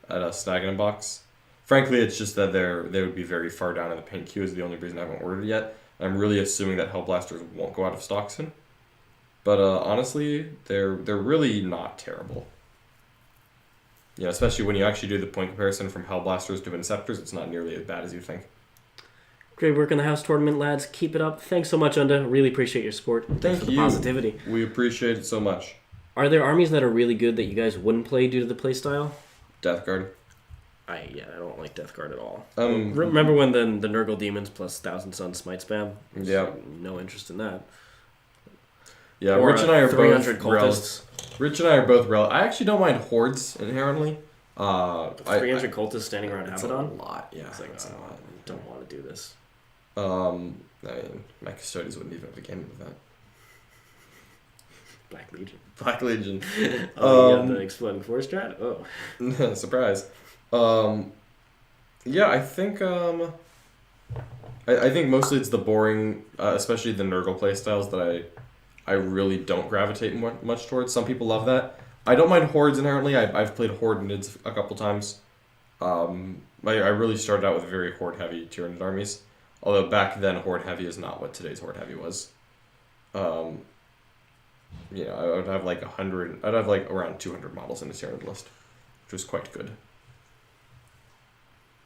a Snag box. Frankly, it's just that they would be very far down in the paint queue is the only reason I haven't ordered it yet. I'm really assuming that Hellblasters won't go out of stock soon. But honestly, they're really not terrible. Yeah, especially when you actually do the point comparison from Hellblasters to Inceptors, it's not nearly as bad as you think. Great work in the house tournament, lads. Keep it up. Thanks so much, Unda. Really appreciate your support. Thanks for the positivity. We appreciate it so much. Are there armies that are really good that you guys wouldn't play due to the playstyle? Death Guard. I don't like Death Guard at all. Remember when the Nurgle Demons plus Thousand Sun Smite spam? Yeah. No interest in that. Yeah, or Rich and I are 300 both cultists. Rich and I are both I actually don't mind hordes inherently. 300 cultists standing around Abaddon? A lot, yeah. It's like, I don't want to do this. I mean, my Custodes wouldn't even have a game with that. Black Legion. Black Legion. The Exploding Force strat? Oh. Surprise. Yeah, I think I think mostly it's the boring, especially the Nurgle playstyles that I really don't gravitate much towards. Some people love that. I don't mind hordes inherently. I've played horde mids a couple times. I really started out with very horde heavy Tyranid armies. Although back then horde heavy is not what today's horde heavy was. I would have like 100. I'd have like around 200 models in a Tyranid list, which was quite good.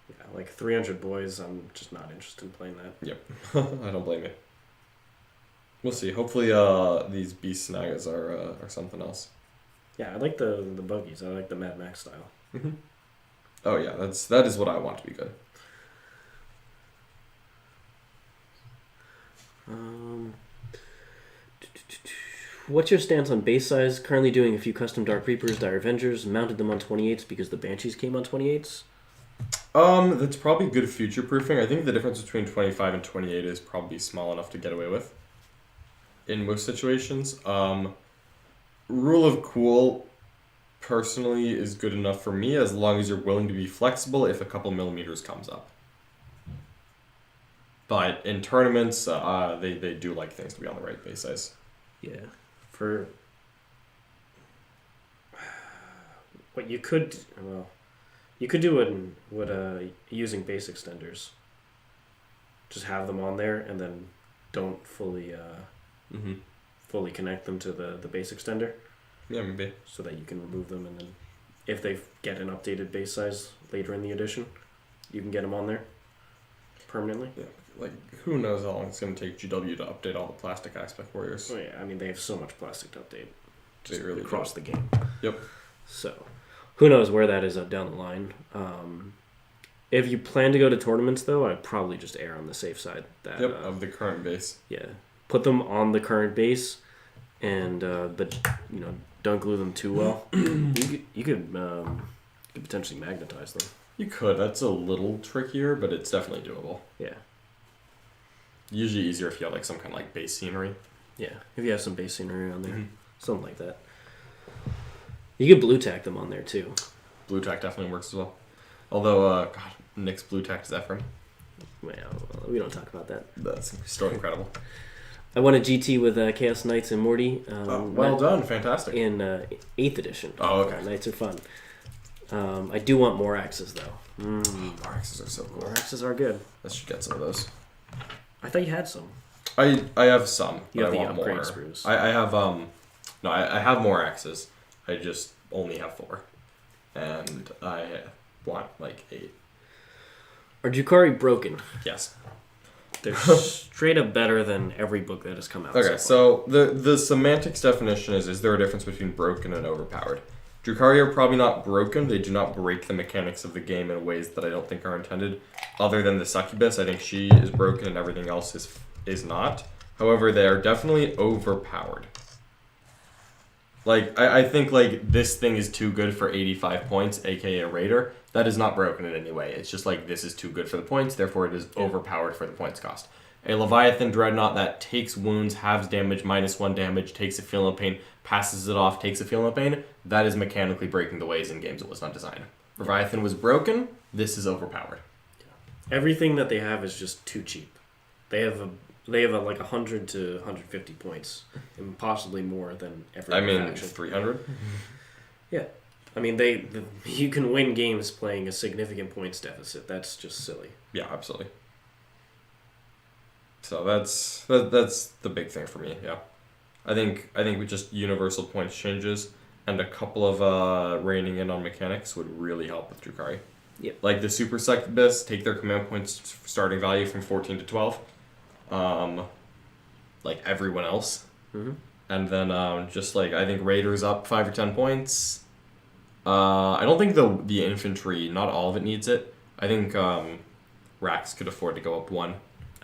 Yeah, like 300 boys. I'm just not interested in playing that. Yep, I don't blame you. We'll see. Hopefully, these beast snagas are something else. Yeah, I like the buggies. I like the Mad Max style. Mm-hmm. Oh yeah, that is what I want to be good. What's your stance on base size? Currently doing a few custom Dark Reapers, Dire Avengers, mounted them on 28s because the Banshees came on 28s. That's probably good future proofing. I think the difference between 25 and 28 is probably small enough to get away with in most situations. Rule of cool personally is good enough for me as long as you're willing to be flexible if a couple millimeters comes up. But in tournaments, they do like things to be on the right base size. Yeah. For what you could do it using base extenders. Just have them on there and then don't fully connect them to the base extender. Yeah, maybe. So that you can remove them, and then if they get an updated base size later in the edition, you can get them on there permanently. Yeah. Like, who knows how long it's going to take GW to update all the plastic aspect warriors. Oh, yeah. I mean, they have so much plastic to update. They really across the game. Yep. So, who knows where that is down the line. If you plan to go to tournaments, though, I'd probably just err on the safe side. Of the current base. Yeah. Put them on the current base, and but, don't glue them too well. You could potentially magnetize them. You could. That's a little trickier, but it's definitely doable. Yeah. Usually easier if you have like some kind of like base scenery. Yeah, if you have some base scenery on there. Mm-hmm. Something like that. You could blue tack them on there too. Blue tack definitely works as well. Although, Nick's blue tack Zephyrin. Well, we don't talk about that. That's still incredible. I won a GT with Chaos Knights and Morty. Well done, fantastic. In 8th edition. Oh, okay. Knights are fun. I do want more axes, though. More axes are so cool. More axes are good. I should get some of those. I thought you had some. I have some. You have but the I want upgrade more. sprues. I have no, I have more axes. I just only have 4, and I want like 8. Are Drukhari broken? Yes. They're straight up better than every book that has come out. Okay, so the semantics definition is there a difference between broken and overpowered? Drukhari are probably not broken. They do not break the mechanics of the game in ways that I don't think are intended. Other than the succubus, I think she is broken and everything else is not. However, they are definitely overpowered. Like, I think, like, this thing is too good for 85 points, aka a Raider. That is not broken in any way. It's just like, this is too good for the points, therefore it is overpowered for the points cost. A Leviathan Dreadnought that takes wounds, halves damage, -1 damage, takes a feeling of pain, passes it off, takes a feeling of pain, that is mechanically breaking the ways in games it was not designed. Leviathan was broken, this is overpowered. Everything that they have is just too cheap. They have like 100 to 150 points, and possibly more than every faction. 300? Yeah. I mean, you can win games playing a significant points deficit. That's just silly. Yeah, absolutely. So that's the big thing for me, yeah. I think with just universal points changes and a couple of reining in on mechanics would really help with Drukhari. Yep. Like the Super Succubus, take their command points starting value from 14 to 12. Like everyone else. Mm-hmm. And then just like, I think Raiders up 5 or 10 points. I don't think the infantry, not all of it needs it. I think Rax could afford to go up 1.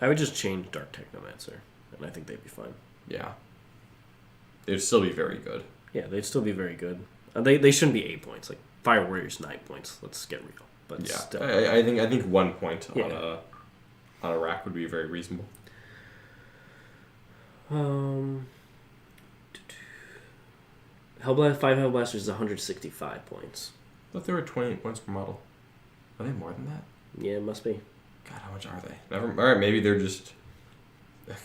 I would just change Dark Technomancer, and I think they'd be fine. Yeah. They'd still be very good. Yeah, they'd still be very good. They shouldn't be 8 points. Like Fire Warriors 9 points. Let's get real. But yeah, still. I think 1 point on a rack would be very reasonable. Hellblast 5 Hellblasters is 165 points. I thought they were 28 points per model. Are they more than that? Yeah, it must be. God, how much are they? Alright, maybe they're just... God.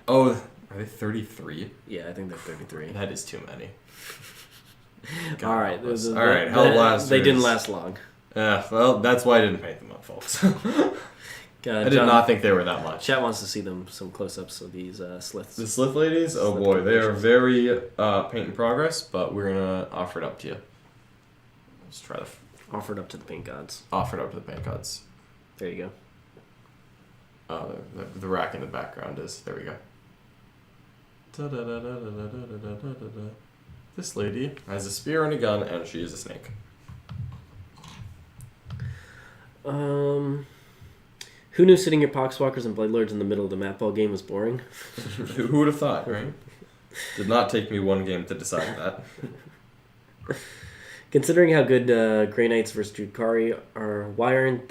Oh, are they 33? Yeah, I think they're 33. That is too many. Alright, Hellblasters. They didn't last long. Yeah, well, that's why I didn't paint them up, folks. I did not think they were that much. Chat wants to see some close-ups of these sliths. The slith ladies? Oh boy, they are very paint in progress, but we're going to offer it up to you. Let's try to... Offer it up to the paint gods. Offer it up to the paint gods. There you go. The rack in the background is... There we go. This lady has a spear and a gun, and she is a snake. Who knew sitting your poxwalkers and bloodlords in the middle of the map ball game was boring? Who would have thought, right? Did not take me 1 game to decide that. Considering how good Grey Knights versus Drukhari are, why aren't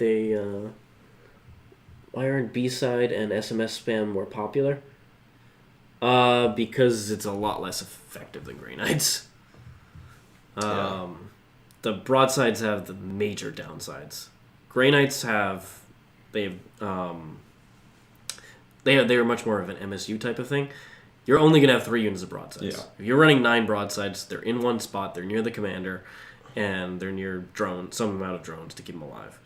B-side and SMS spam more popular? Because it's a lot less effective than Grey Knights. The Broadsides have the major downsides. Grey Knights they are much more of an MSU type of thing. You're only going to have 3 units of broadsides. Yeah. If you're running 9 broadsides, they're in one spot, they're near the commander, and they're near some amount of drones to keep them alive.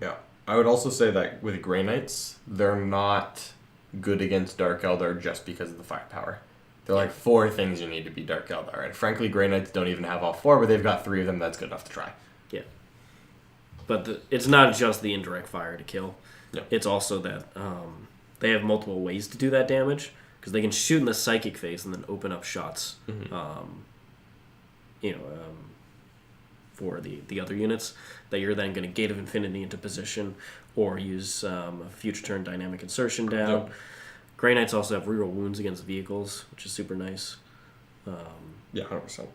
Yeah. I would also say that with Grey Knights, they're not good against Dark Eldar just because of the firepower. They're like 4 things you need to be Dark Eldar. And frankly, Grey Knights don't even have all 4, but they've got 3 of them. That's good enough to try. Yeah. But it's not just the indirect fire to kill. Yeah. It's also that they have multiple ways to do that damage. Because they can shoot in the psychic phase and then open up shots, for the other units that you're then going to Gate of Infinity into position or use a future turn dynamic insertion down. Yep. Grey Knights also have reroll wounds against vehicles, which is super nice. 100%.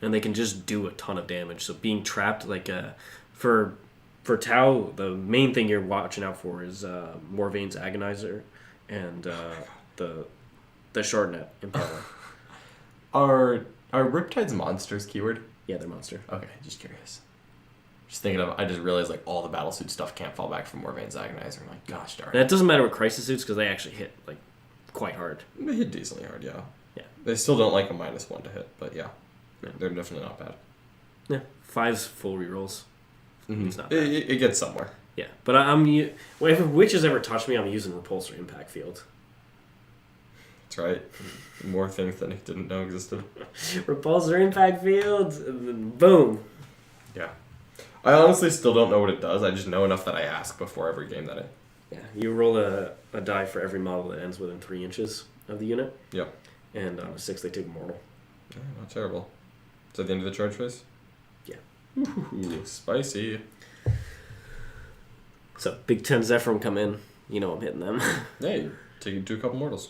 And they can just do a ton of damage. So being trapped, for Tau, the main thing you're watching out for is Morvane's Agonizer and the Shardnet Impaler. Are Riptide's monsters keyword? Yeah, they're monster. Okay, just curious. Just thinking I just realized all the battlesuit stuff can't fall back from Morvane's Agonizer. I'm like, gosh darn. And it doesn't matter with Crisis Suits because they actually hit quite hard. They hit decently hard, yeah. Yeah. They still don't like a -1 to hit, but yeah. They're definitely not bad. Yeah, 5's full rerolls. Mm-hmm. It's not bad. It gets somewhere. Yeah, but whenever Witch has ever touched me, I'm using Repulsor Impact Field. That's right. More things that Nick didn't know existed. Repulsor Impact Field, and then boom. Yeah. I honestly still don't know what it does. I just know enough that I ask before every game that Yeah, you roll a die for every model that ends within 3 inches of the unit. Yep. And on a 6, they take Mortal. Yeah, not terrible. Is that the end of the charge phase? Yeah. Ooh, spicy. So, Big 10 Zephyr come in. You know I'm hitting them. Hey, do a couple mortals.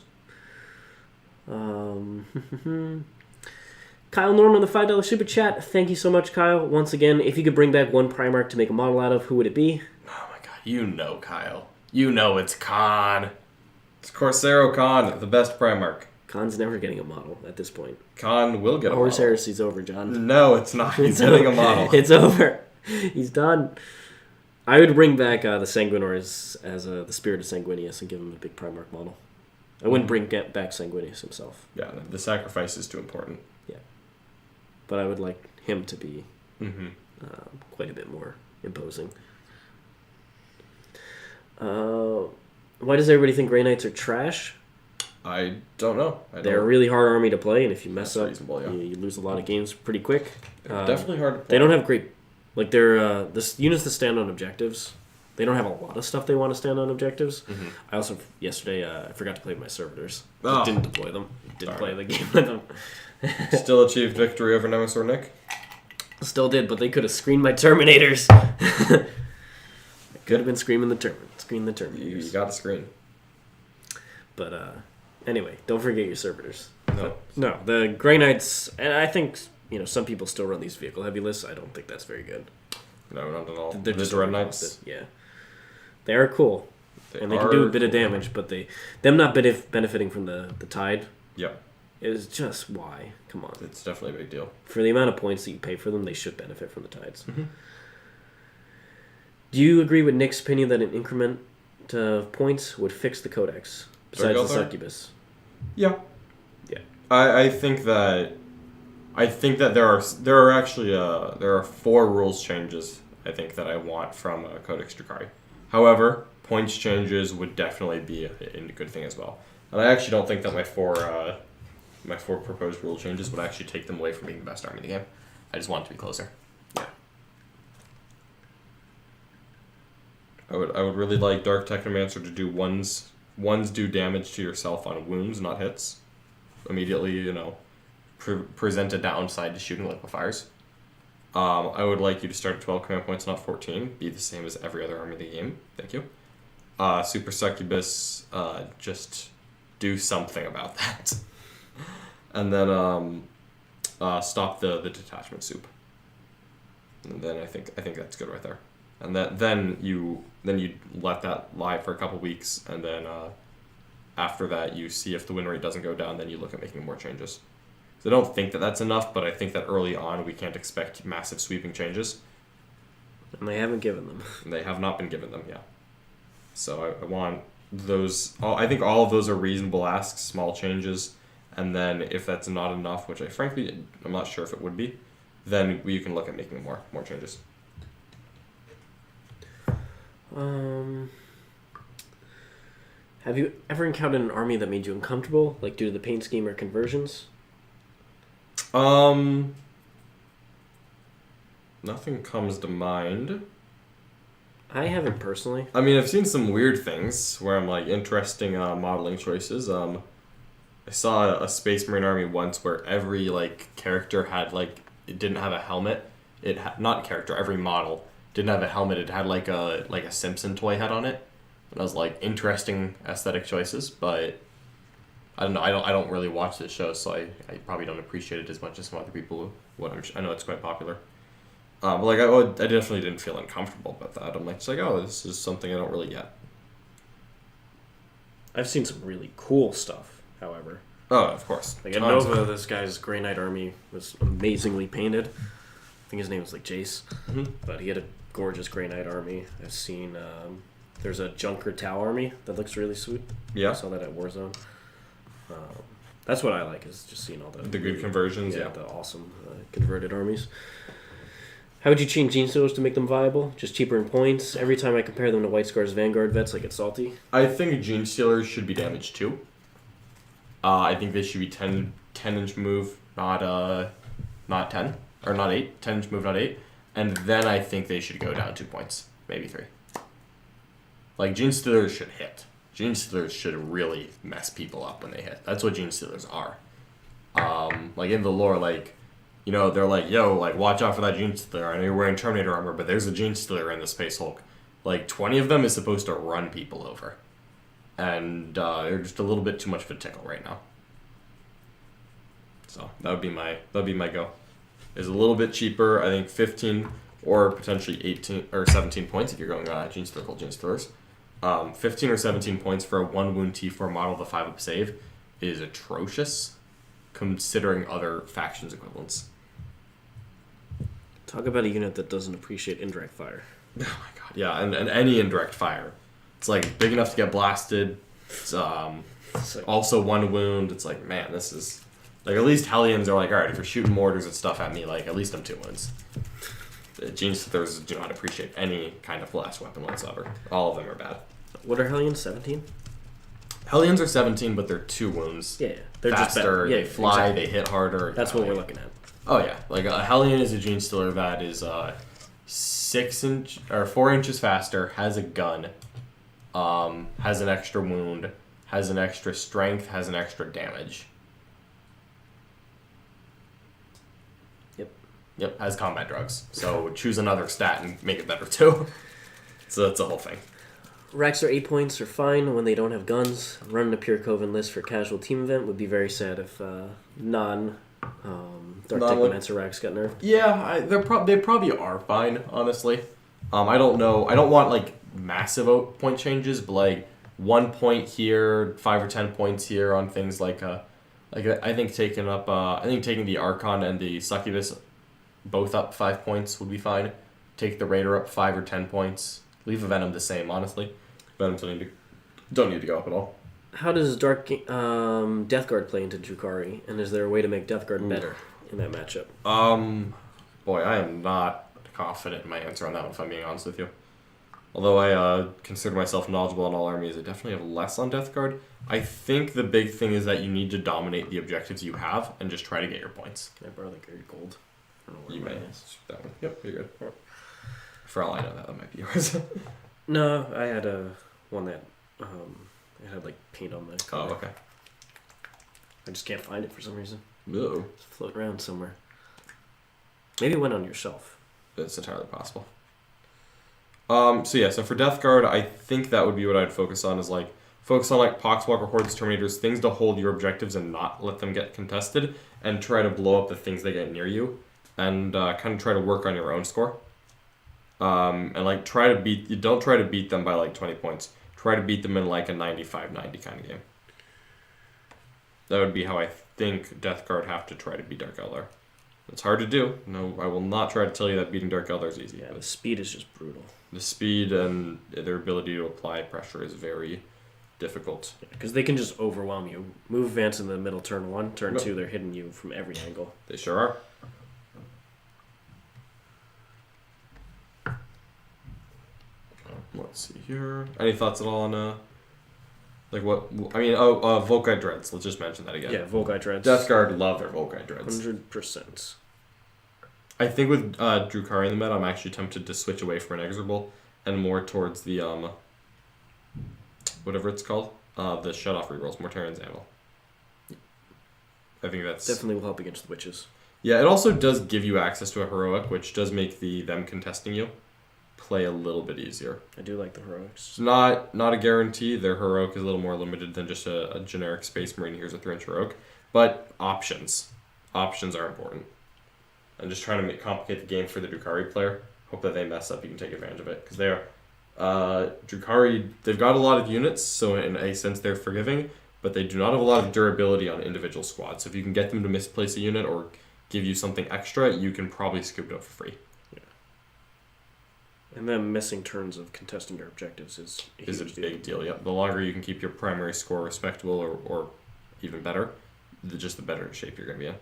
Kyle Norman, the $5 super chat. Thank you so much, Kyle. Once again, if you could bring back one Primarch to make a model out of, who would it be? Oh my god, you know Kyle. You know it's Khan. It's Corsaro Khan, the best Primarch. Khan's never getting a model at this point. Khan will get a Horse model. Heresy's over, John. No, it's not. He's getting a model. It's over. He's done. I would bring back the Sanguinors as the Spirit of Sanguinius and give him a big Primarch model. I wouldn't bring back Sanguinius himself. Yeah, the sacrifice is too important. Yeah. But I would like him to be Mm-hmm. quite a bit more imposing. Why does everybody think Grey Knights are trash? I don't know. They're a really hard army to play, and if you mess up, yeah. you lose a lot of games pretty quick. Definitely hard to play. They don't have great... Like, they're... units that stand on objectives, they don't have a lot of stuff they want to stand on objectives. Mm-hmm. I also, yesterday, I forgot to play with my servitors. Oh. Didn't deploy them. Didn't Sorry. play the game with them. Still achieved victory over Nemesis Nick? Still did, but they could have screened my Terminators. Could have been screaming the Terminators. You got a screen. But anyway, don't forget your servitors. No. No, the Grey Knights, and I think some people still run these vehicle heavy lists. I don't think that's very good. No, not at all. They're just Red Knights. Yeah, they are cool, and they can do a bit of damage. But them not benefiting from the tide. Yep. Is just why. Come on. It's definitely a big deal. For the amount of points that you pay for them, they should benefit from the tides. Mm-hmm. Do you agree with Nick's opinion that an increment of points would fix the Codex besides the Succubus? Yeah. Yeah. I think that there are actually 4 rules changes I think that I want from Codex Drukhari. However, points changes would definitely be a good thing as well. And I actually don't think that my four proposed rule changes would actually take them away from being the best army in the game. I just want it to be closer. Yeah. I would really like Dark Technomancer to do ones do damage to yourself on wounds, not hits. Immediately, present a downside to shooting liquefiers. I would like you to start at 12 command points, not 14. Be the same as every other army in the game. Thank you. Super Succubus, just do something about that. And then stop the detachment soup. And then I think that's good right there. And then you let that lie for a couple weeks, and then after that you see if the win rate doesn't go down, then you look at making more changes. So I don't think that that's enough, but I think that early on we can't expect massive sweeping changes. And they haven't given them. They have not been given them, yeah. So I want those. I think all of those are reasonable asks, small changes, and then if that's not enough, which I'm not sure if it would be, then you can look at making more changes. Have you ever encountered an army that made you uncomfortable, like due to the paint scheme or conversions? Nothing comes to mind. I haven't personally. I mean, I've seen some weird things where I'm like interesting modeling choices. I saw a Space Marine army once where every character had it didn't have a helmet. Every model didn't have a helmet. It had like a Simpson toy head on it. And I was like, interesting aesthetic choices, but I don't know. I don't really watch this show, so I probably don't appreciate it as much as some other people would. I know it's quite popular. But I definitely didn't feel uncomfortable about that. I'm just like, oh, this is something I don't really get. I've seen some really cool stuff, however. Oh, of course. Like at Nova, this guy's Grey Knight army was amazingly painted. I think his name was Jace. Mm-hmm. But he had a gorgeous Grey Knight army. I've seen... there's a Junker Tau army that looks really sweet. Yeah. I saw that at Warzone. That's what I like, is just seeing all The good conversions, yeah. the awesome converted armies. How would you change Genestealers to make them viable? Just cheaper in points? Every time I compare them to White Scar's Vanguard vets, I get salty. I think Genestealers should be damage 2. I think they should be 10-inch move, not 10. Or not 8. 10-inch move, not 8. And then I think they should go down 2 points. Maybe 3. Like, Genestealers should hit. Genestealers should really mess people up when they hit. That's what Genestealers are. Like, in the lore, like, you know, they're like, yo, like, watch out for that Genestealer. I know you're wearing Terminator armor, but there's a Genestealer in the Space Hulk. Like, 20 of them is supposed to run people over. And they're just a little bit too much of a tickle right now. So, that would be my go. Is a little bit cheaper, I think 15 or potentially 18 or 17 points if you're going Genestealers. 15 or 17 points for a 1 wound T4 model with a 5-up save is atrocious, considering other factions' equivalents. Talk about a unit that doesn't appreciate indirect fire. Oh my god, yeah, and any indirect fire. It's like big enough to get blasted. It's also 1 wound. It's like, man, this is... Like, at least Hellions are like, alright, if you're shooting mortars and stuff at me, like, at least I'm 2 wounds. Genestealers do not appreciate any kind of blast weapon whatsoever. All of them are bad. What are Hellions? 17? Hellions are 17, but they're 2 wounds. Yeah, they're faster, just better. They fly, exactly. They hit harder. That's what we're looking at. Oh yeah, like a Hellion is a Genestealer that is 6-inch or 4 inches faster, has a gun, has an extra wound, has an extra strength, has an extra damage. Yep, has combat drugs. So choose another stat and make it better too. So that's the whole thing. Racks are 8 points are fine when they don't have guns. Running a pure Coven list for casual team event would be very sad if Dark Technomancer racks got nerfed. Yeah, they probably are fine, honestly. I don't know. I don't want like massive point changes, but like 1 point here, 5 or 10 points here on things like I think taking the Archon and the Succubus both up 5 points would be fine. Take the Raider up 5 or 10 points. Leave the Venom the same, honestly. Venom don't need to go up at all. How does Death Guard play into Drukhari? And is there a way to make Death Guard better in that matchup? Boy, I am not confident in my answer on that one, if I'm being honest with you. Although I consider myself knowledgeable on all armies, I definitely have less on Death Guard. I think the big thing is that you need to dominate the objectives you have and just try to get your points. Can I borrow the Gary Gold? You may. That one. Yep, you're good. For all I know, that might be yours. No, I had one that it had like paint on the cover. Oh, okay. I just can't find it for some reason. No. It's floating around somewhere. Maybe it went on your shelf. It's entirely possible. So for Death Guard, I think that would be what I'd focus on, is like focus on like Poxwalker, Hordes, Terminators, things to hold your objectives and not let them get contested, and try to blow up the things that get near you, and kind of try to work on your own score. And like don't try to beat them by like 20 points. Try to beat them in like a 95-90 kind of game. That would be how I think Death Guard have to try to beat Dark Eldar. It's hard to do. No, I will not try to tell you that beating Dark Eldar is easy. Yeah, the speed is just brutal. The speed and their ability to apply pressure is very difficult. Because they can just overwhelm you. Move advance in the middle, turn 1, turn 2, they're hitting you from every angle. They sure are. Let's see here. Any thoughts at all on like what I mean? Volkite Dreads. Let's just mention that again. Yeah, Volkite Dreads. Death Guard love their Volkite Dreads. 100%. I think with Drukhari in the meta, I'm actually tempted to switch away from Inexorable and more towards the whatever it's called, the shut off rerolls, Mortarian's Anvil. I think that's definitely will help against the witches. Yeah, it also does give you access to a heroic, which does make them contesting you play a little bit easier. I do like the heroics. It's not a guarantee. Their heroic is a little more limited than just a generic Space Marine. Here's a 3-inch heroic, but options are important. I'm just trying to complicate the game for the Drukhari player. Hope that they mess up. You can take advantage of it, because they are Drukhari. They've got a lot of units, so in a sense they're forgiving, but they do not have a lot of durability on individual squads. So if you can get them to misplace a unit or give you something extra, you can probably scoop it up for free. And then missing turns of contesting your objectives is a big deal. Yep. The longer you can keep your primary score respectable or even better. Just the better shape you're going to be in.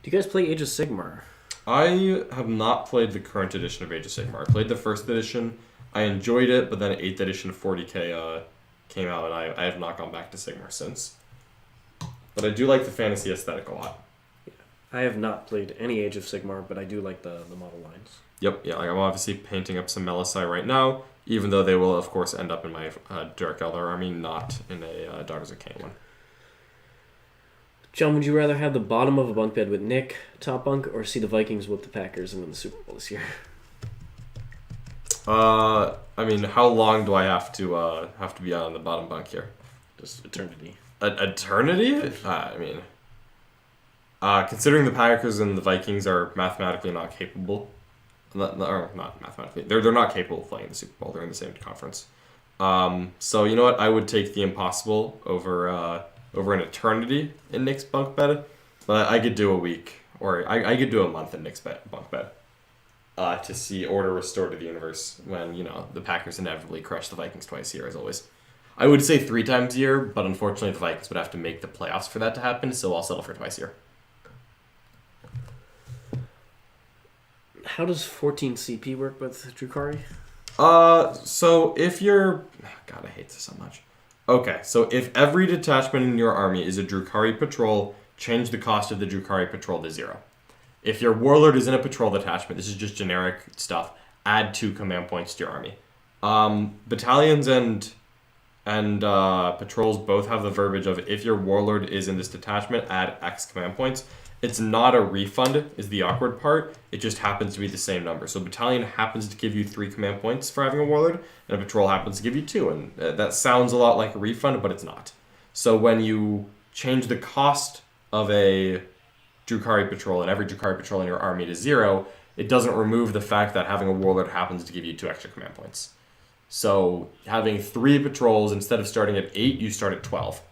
Do you guys play Age of Sigmar? I have not played the current edition of Age of Sigmar. I played the first edition. I enjoyed it, but then 8th edition of 40k came out, and I have not gone back to Sigmar since. But I do like the fantasy aesthetic a lot. Yeah. I have not played any Age of Sigmar, but I do like the model lines. Yep, yeah, like I'm obviously painting up some Melisai right now, even though they will, of course, end up in my Dark Elder army, not in a Daughters of Cain one. John, would you rather have the bottom of a bunk bed with Nick, top bunk, or see the Vikings whip the Packers and win the Super Bowl this year? I mean, how long do I have to be on the bottom bunk here? Just eternity. Eternity? I mean, considering the Packers and the Vikings are mathematically not capable, or not mathematically, they're not capable of playing the Super Bowl. They're in the same conference. So you know what? I would take the impossible over an eternity in Nick's bunk bed, but I could do a week, or I could do a month in Nick's bunk bed. To see order restored to the universe when, the Packers inevitably crush the Vikings twice a year, as always. I would say 3 times a year, but unfortunately the Vikings would have to make the playoffs for that to happen, so I'll settle for twice a year. How does 14 CP work with Drukhari? So if you're... God, I hate this so much. Okay, so if every detachment in your army is a Drukhari patrol, change the cost of the Drukhari patrol to 0. If your warlord is in a patrol detachment, this is just generic stuff, add 2 command points to your army. Battalions and patrols both have the verbiage of if your warlord is in this detachment, add X command points. It's not a refund, is the awkward part. It just happens to be the same number. So battalion happens to give you 3 command points for having a warlord, and a patrol happens to give you 2. And that sounds a lot like a refund, but it's not. So when you change the cost of a Drukhari patrol and every Drukhari patrol in your army to 0, it doesn't remove the fact that having a warlord happens to give you 2 extra command points. So having 3 patrols, instead of starting at 8, you start at 12.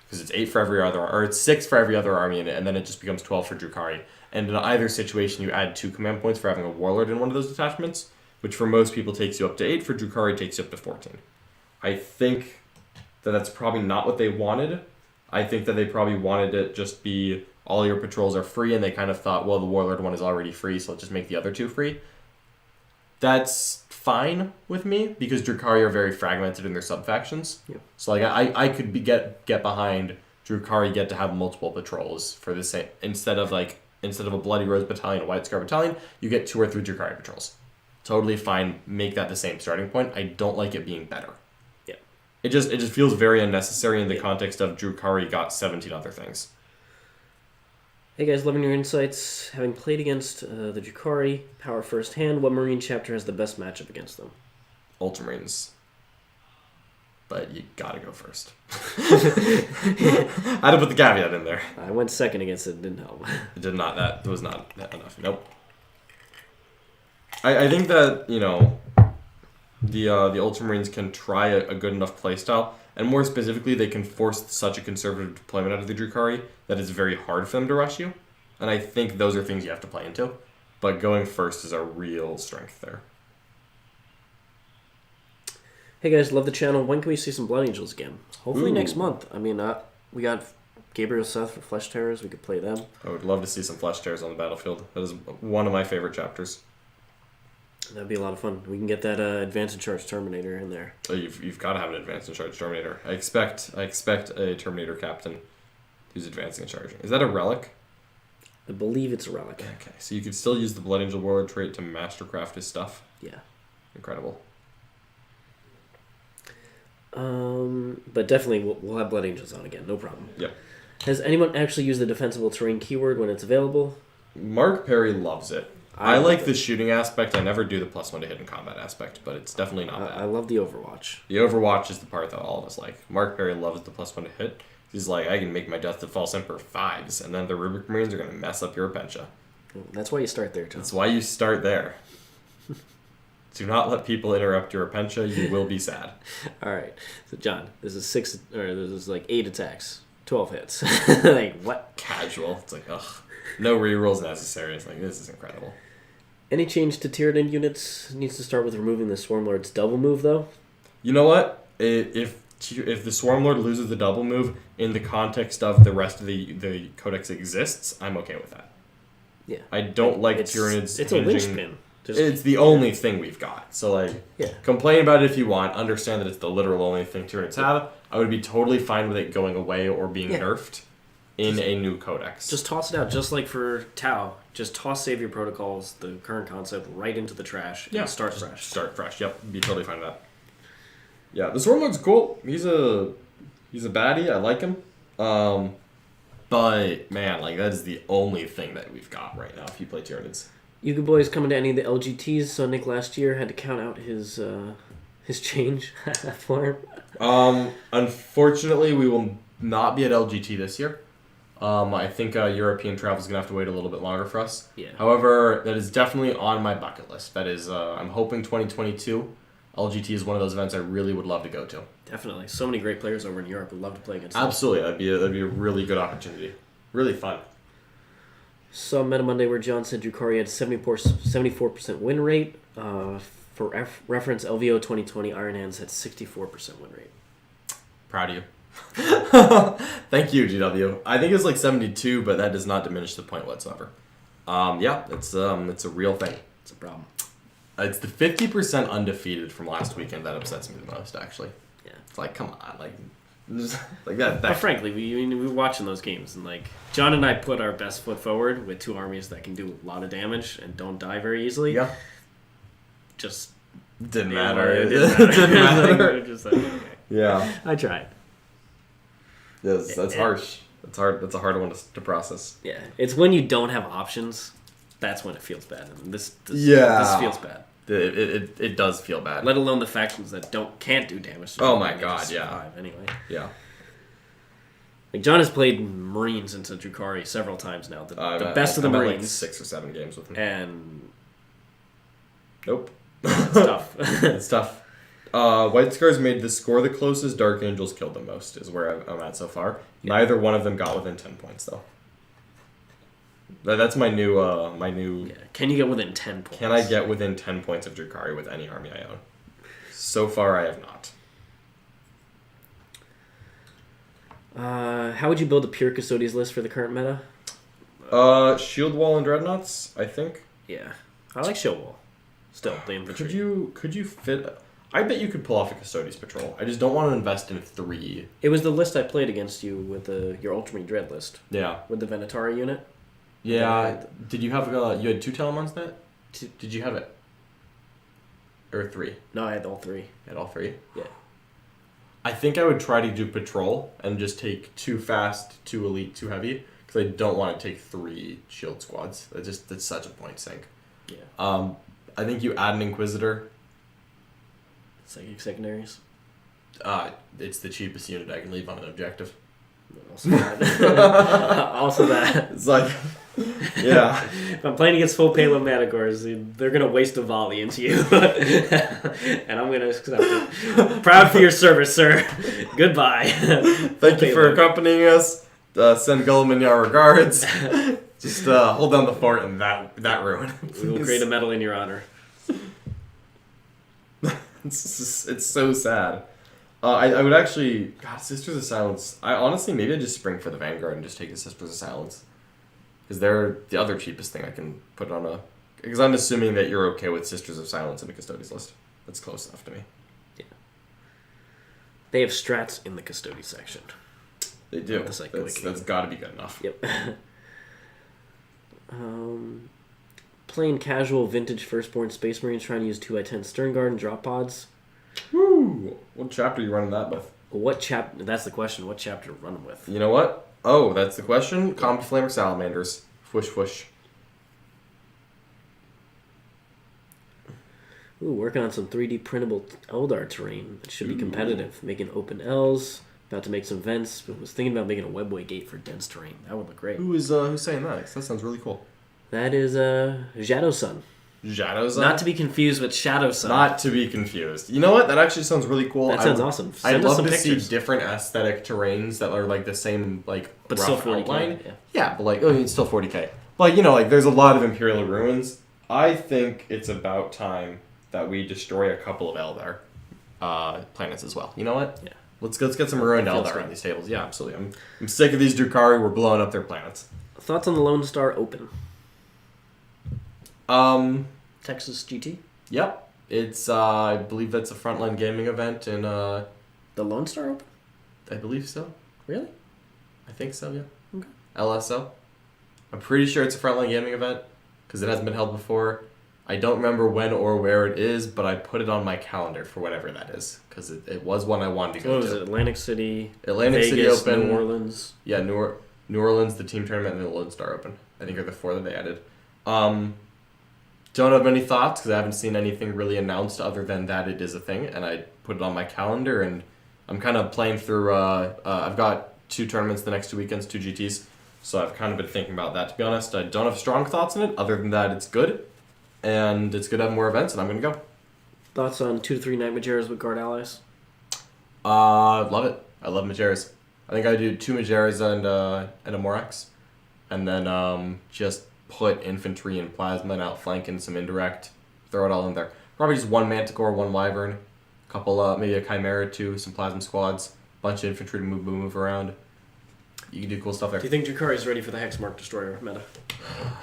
Because it's 8 for every other, or it's 6 for every other army, and then it just becomes 12 for Drukhari. And in either situation, you add 2 command points for having a warlord in one of those detachments, which for most people takes you up to 8, for Drukhari takes you up to 14. I think that that's probably not what they wanted. I think that they probably wanted it just be all your patrols are free, and they kind of thought, well, the warlord one is already free, so let's just make the other 2 free. That's fine with me, because Drukhari are very fragmented in their sub-factions. Yeah. So like I could get behind Drukhari get to have multiple patrols for the same, instead of a Bloody Rose battalion, a White Scar battalion, you get 2 or 3 Drukhari patrols. Totally fine, make that the same starting point. I don't like it being better. Yeah. It just feels very unnecessary in the context of Drukhari got 17 other things. Hey guys, loving your insights. Having played against the Drukhari, power first hand, what Marine chapter has the best matchup against them? Ultramarines. But you gotta go first. I had to put the caveat in there. I went second against it, didn't help. It did not. That was not enough. Nope. I think that, the Ultramarines can try a good enough playstyle. And more specifically, they can force such a conservative deployment out of the Drukhari that it's very hard for them to rush you. And I think those are things you have to play into. But going first is a real strength there. Hey guys, love the channel. When can we see some Blood Angels again? Hopefully next month. I mean, we got Gabriel Seth for Flesh Terrors. We could play them. I would love to see some Flesh Terrors on the battlefield. That is one of my favorite chapters. That'd be a lot of fun. We can get that Advance in Charge Terminator in there. Oh, you've got to have an Advance in Charge Terminator. I expect a Terminator captain who's advancing in charge. Is that a relic? I believe it's a relic. Okay, so you could still use the Blood Angel Warlord trait to mastercraft his stuff. Yeah. Incredible. But definitely we'll have Blood Angels on again. No problem. Yep. Has anyone actually used the defensible terrain keyword when it's available? Mark Perry loves it. I like the shooting aspect. I never do the +1 to hit in combat aspect, but it's definitely not bad. I love the Overwatch. The Overwatch is the part that all of us like. Mark Perry loves the +1 to hit. He's like, I can make my Death to False Emperor 5s, and then the Rubric Marines are going to mess up your Apentia. That's why you start there, Tom. That's why you start there. Do not let people interrupt your Apentia. You will be sad. All right. So, John, this is like 8 attacks, 12 hits. Like, what? Casual. It's like, ugh. No rerolls necessary. It's like, this is incredible. Any change to Tyranids units needs to start with removing the Swarmlord's double move, though? You know what? If the Swarm Lord loses the double move in the context of the rest of the Codex exists, I'm okay with that. Yeah. I don't like Tyranids. It's a linchpin. It's the only thing we've got. So, complain about it if you want. Understand that it's the literal only thing Tyranids have. I would be totally fine with it going away or being nerfed in a new Codex. Just toss it out, just like for Tau. Just toss Savior Protocols, the current concept, right into the trash and start fresh. Start fresh, yep. Be totally fine with that. Yeah, the Swarm Lord's cool. He's a baddie. I like him. But, man, that is the only thing that we've got right now if you play Tyranids. Yuga Boy's coming to any of the LGTs, so Nick last year had to count out his change for him. Unfortunately, we will not be at LGT this year. I think European travel is going to have to wait a little bit longer for us. Yeah. However, that is definitely on my bucket list. That is, I'm hoping 2022, LGT is one of those events I really would love to go to. Definitely. So many great players over in Europe would love to play against them. Absolutely. That'd be a really good opportunity. Really fun. Saw Meta Monday where John said Drukhari had 74% win rate. For reference, LVO 2020, Iron Hands had 64% win rate. Proud of you. Thank you, GW. I think it's 72, but that does not diminish the point whatsoever. It's a real thing. It's a problem. It's the 50% undefeated from last weekend that upsets me the most, actually. Yeah. It's come on, that. But frankly, we were watching those games, and John and I put our best foot forward with two armies that can do a lot of damage and don't die very easily. Yeah. Just didn't matter. It didn't matter. Just okay. Yeah. I tried. Yes, that's harsh. That's hard. That's a hard one to process. Yeah, it's when you don't have options. That's when it feels bad. And this feels bad. It does feel bad. Let alone the factions that can't do damage. Oh my god, yeah. Anyway. Yeah. John has played Marines into Drukhari several times now. The best of the Marines. 6 or 7 games with him. And nope. It's tough. It's tough. White Scars made the score the closest. Dark Angels killed the most. Is where I'm at so far. Yeah. Neither one of them got within 10 points though. That's my new. Yeah. Can you get within 10 points? Can I get within 10 points of Drukhari with any army I own? So far, I have not. How would you build a pure Custodes list for the current meta? Shield Wall and Dreadnoughts, I think. Yeah, I like Shield Wall. Still, the infantry. Could you fit? I bet you could pull off a Custodes patrol. I just don't want to invest in 3. It was the list I played against you with your Ultramarine Dread list. Yeah. With the Venatari unit. Yeah. Did you have you had 2 Telemons that? Did you have it? Or 3? No, I had all 3. You had all 3? Yeah. I think I would try to do patrol and just take 2 fast, 2 elite, 2 heavy, because I don't want to take 3 shield squads. That's such a point sink. Yeah. I think you add an Inquisitor. Psychic secondaries. It's the cheapest unit I can leave on an objective. Also that. Also that. It's yeah. If I'm playing against full payload Manticores, they're going to waste a volley into you. And I'm going to accept it. Proud for your service, sir. Goodbye. Thank you for accompanying us. Send Gulliman our regards. Just hold down the fort in that ruin. We will create a medal in your honor. It's so sad. I would actually... God, Sisters of Silence... maybe I'd just spring for the Vanguard and just take the Sisters of Silence. Because they're the other cheapest thing I can put on a... Because I'm assuming that you're okay with Sisters of Silence in the Custodes list. That's close enough to me. Yeah. They have strats in the Custodes section. They do. That's got to be good enough. Yep. Plain casual vintage Firstborn Space Marines trying to use 2x10 Stern Guard and drop pods. Woo! What chapter are you running that with? What chapter? That's the question. What chapter run them with? You know what? Oh, that's the question? Combi Flamer Salamanders. Whoosh whoosh. Ooh, working on some 3D printable Eldar terrain. It should be competitive. Making open L's. About to make some vents. But was thinking about making a webway gate for dense terrain. That would look great. Who's saying that? That sounds really cool. That is Shadowsun. Shadowsun? Not to be confused with Shadowsun. Not to be confused. You know what? That actually sounds really cool. That sounds awesome. I'd love to see different aesthetic terrains that are the same but rough still 40K, outline. Yeah, but it's still 40k. But there's a lot of Imperial ruins. I think it's about time that we destroy a couple of Eldar. planets as well. You know what? Yeah. Let's get some ruined That feels Eldar good. on these tables. Yeah, absolutely. I'm sick of these Drukhari. We're blowing up their planets. Thoughts on the Lone Star Open? Um, Texas GT? Yep. It's I believe that's a Frontline Gaming event in The Lone Star Open? I believe so. Really? I think so. Yeah. Okay. LSO. I'm pretty sure it's a Frontline Gaming event because it hasn't been held before. I don't remember when or where it is, but I put it on my calendar for whatever that is because it was one I wanted to go What to. was it? Atlantic City, Atlantic Vegas, City Open, New Orleans. Yeah, New Orleans, the team tournament, and the Lone Star Open. I think are the 4 that they added. Don't have any thoughts because I haven't seen anything really announced other than that it is a thing, and I put it on my calendar, and I'm kind of playing through. I've got 2 tournaments the next 2 weekends, 2 GTs, so I've kind of been thinking about that. To be honest, I don't have strong thoughts on it other than that it's good, and it's good to have more events, and I'm gonna go. Thoughts on 2 to 3 Night Majeras with Guard Allies? Love it. I love Majeras. I think I do 2 Majeras and a Morax, and then just put infantry and plasma and outflank and some indirect. Throw it all in there. Probably just 1 Manticore, 1 Wyvern, a couple maybe a Chimera too, some plasma squads, bunch of infantry to move around. You can do cool stuff there. Do you think Drukhari is ready for the Hexmark Destroyer meta?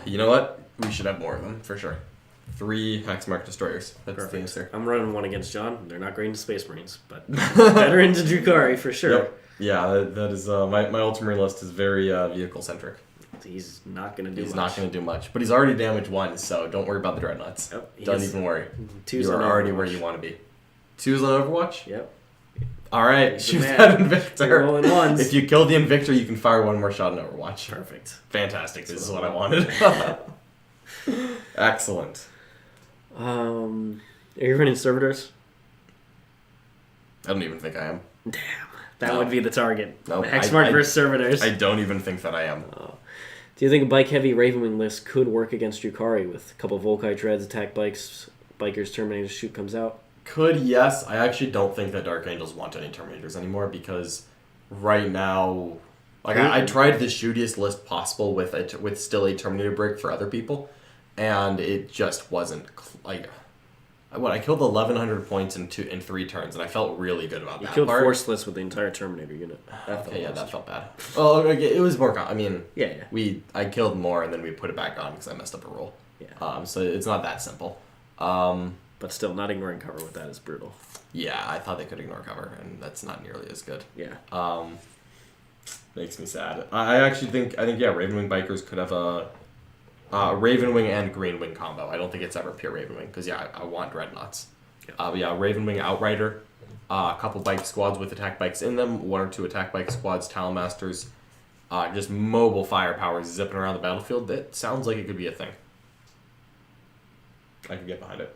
You know what? We should have more of them for sure. 3 Hexmark destroyers. That's the answer. I'm running one against John. They're not great into Space Marines, but better into Drukhari for sure. Yep. Yeah, that is my Ultramarine list is very vehicle centric. He's not going to do much. He's not going to do much, but he's already damaged 1, so don't worry about the Dreadnoughts. Yep, Don't even worry. 2's You are on already Overwatch. where you want to be. 2's on Overwatch? Yep. All right, He's shoot the man. that Invictor. You're rolling ones. If you kill the Invictor, you can fire 1 more shot in Overwatch. Perfect. Fantastic. This is what I wanted. Excellent. Are you running Servitors? I don't even think I am. Damn. That No. would be the target. No, Hexmark versus Servitors. I don't even think that I am. Do you think a bike-heavy Ravenwing list could work against Drukhari with a couple Volkite Dreads, attack bikes, Bikers, Terminators, shoot comes out? Could, yes. I actually don't think that Dark Angels want any Terminators anymore because right now, like I tried the shootiest list possible with still a Terminator brick for other people, and it just wasn't like. I killed 1,100 points in 3 turns, and I felt really good about that. You killed part. 4 slits with the entire Terminator unit. Okay, yeah, that felt bad. Well, okay, it was more. I mean, Yeah. I killed more, and then we put it back on because I messed up a roll. Yeah. So it's not that simple. But still, not ignoring cover with that is brutal. Yeah, I thought they could ignore cover, and that's not nearly as good. Yeah. Makes me sad. I actually think yeah, Ravenwing Bikers could have a Ravenwing and Greenwing combo. I don't think it's ever pure Ravenwing because I want Dreadnoughts. Yeah. But yeah, Ravenwing Outrider, a couple bike squads with attack bikes in them, 1 or 2 attack bike squads, Talonmasters, just mobile firepower zipping around the battlefield. That sounds like it could be a thing. I could get behind it.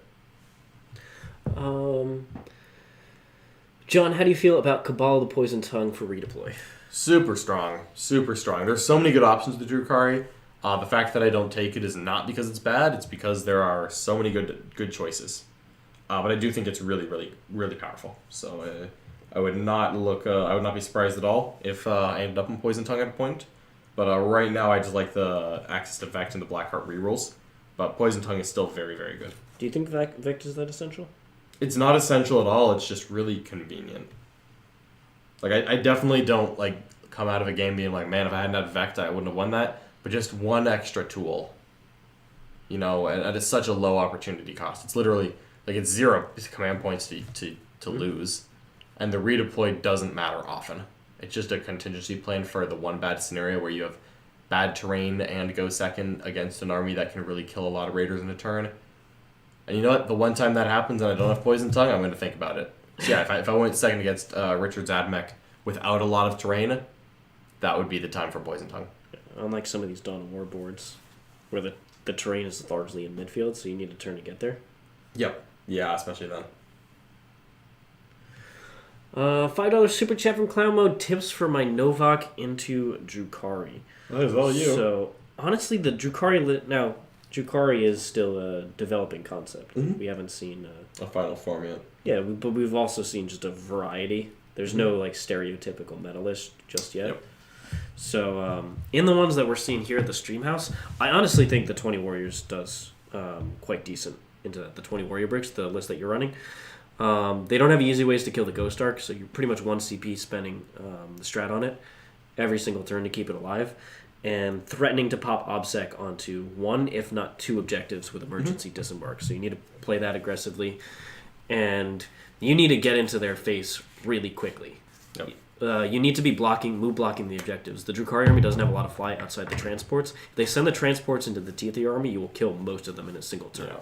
John, how do you feel about Cabal the Poison Tongue for redeploy? Super strong, super strong. There's so many good options with Drukhari. The fact that I don't take it is not because it's bad. It's because there are so many good choices. But I do think it's really, really, really powerful. So I would not be surprised at all if I ended up in Poison Tongue at a point. But right now, I just like the access to Vect and the Blackheart rerolls. But Poison Tongue is still very, very good. Do you think Vect is that essential? It's not essential at all. It's just really convenient. Like I definitely don't like come out of a game being like, man, if I hadn't had Vect, I wouldn't have won that. But just 1 extra tool, you know, and it's such a low opportunity cost. It's literally like it's 0 command points to lose, and the redeploy doesn't matter often. It's just a contingency plan for the 1 bad scenario where you have bad terrain and go second against an army that can really kill a lot of raiders in a turn. And you know what? The one time that happens and I don't have Poison Tongue, I'm going to think about it. So yeah, if I went second against Richard's Ad Mech without a lot of terrain, that would be the time for Poison Tongue. Unlike some of these Dawn of War boards, where the terrain is largely in midfield, so you need a turn to get there. Yep. Yeah, especially then. $5 super chat from Clown Mode. Tips for my Novak into Drukhari. That is all you. So, honestly, the Drukhari... Now, Drukhari is still a developing concept. Mm-hmm. We haven't seen... a final form yet. Yeah, but we've also seen just a variety. There's no like stereotypical meta list just yet. Yep. So, in the ones that we're seeing here at the Stream House, I honestly think the 20 Warriors does quite decent into the 20 Warrior bricks, the list that you're running. They don't have easy ways to kill the Ghost Arc, so you're pretty much 1 CP spending the strat on it every single turn to keep it alive, and threatening to pop OBSEC onto 1, if not 2 objectives with emergency disembark. So you need to play that aggressively, and you need to get into their face really quickly. Yep. You need to be move blocking the objectives. The Drukhari army doesn't have a lot of fly outside the transports. If they send the transports into the teeth of your army, you will kill most of them in a single turn. Yeah.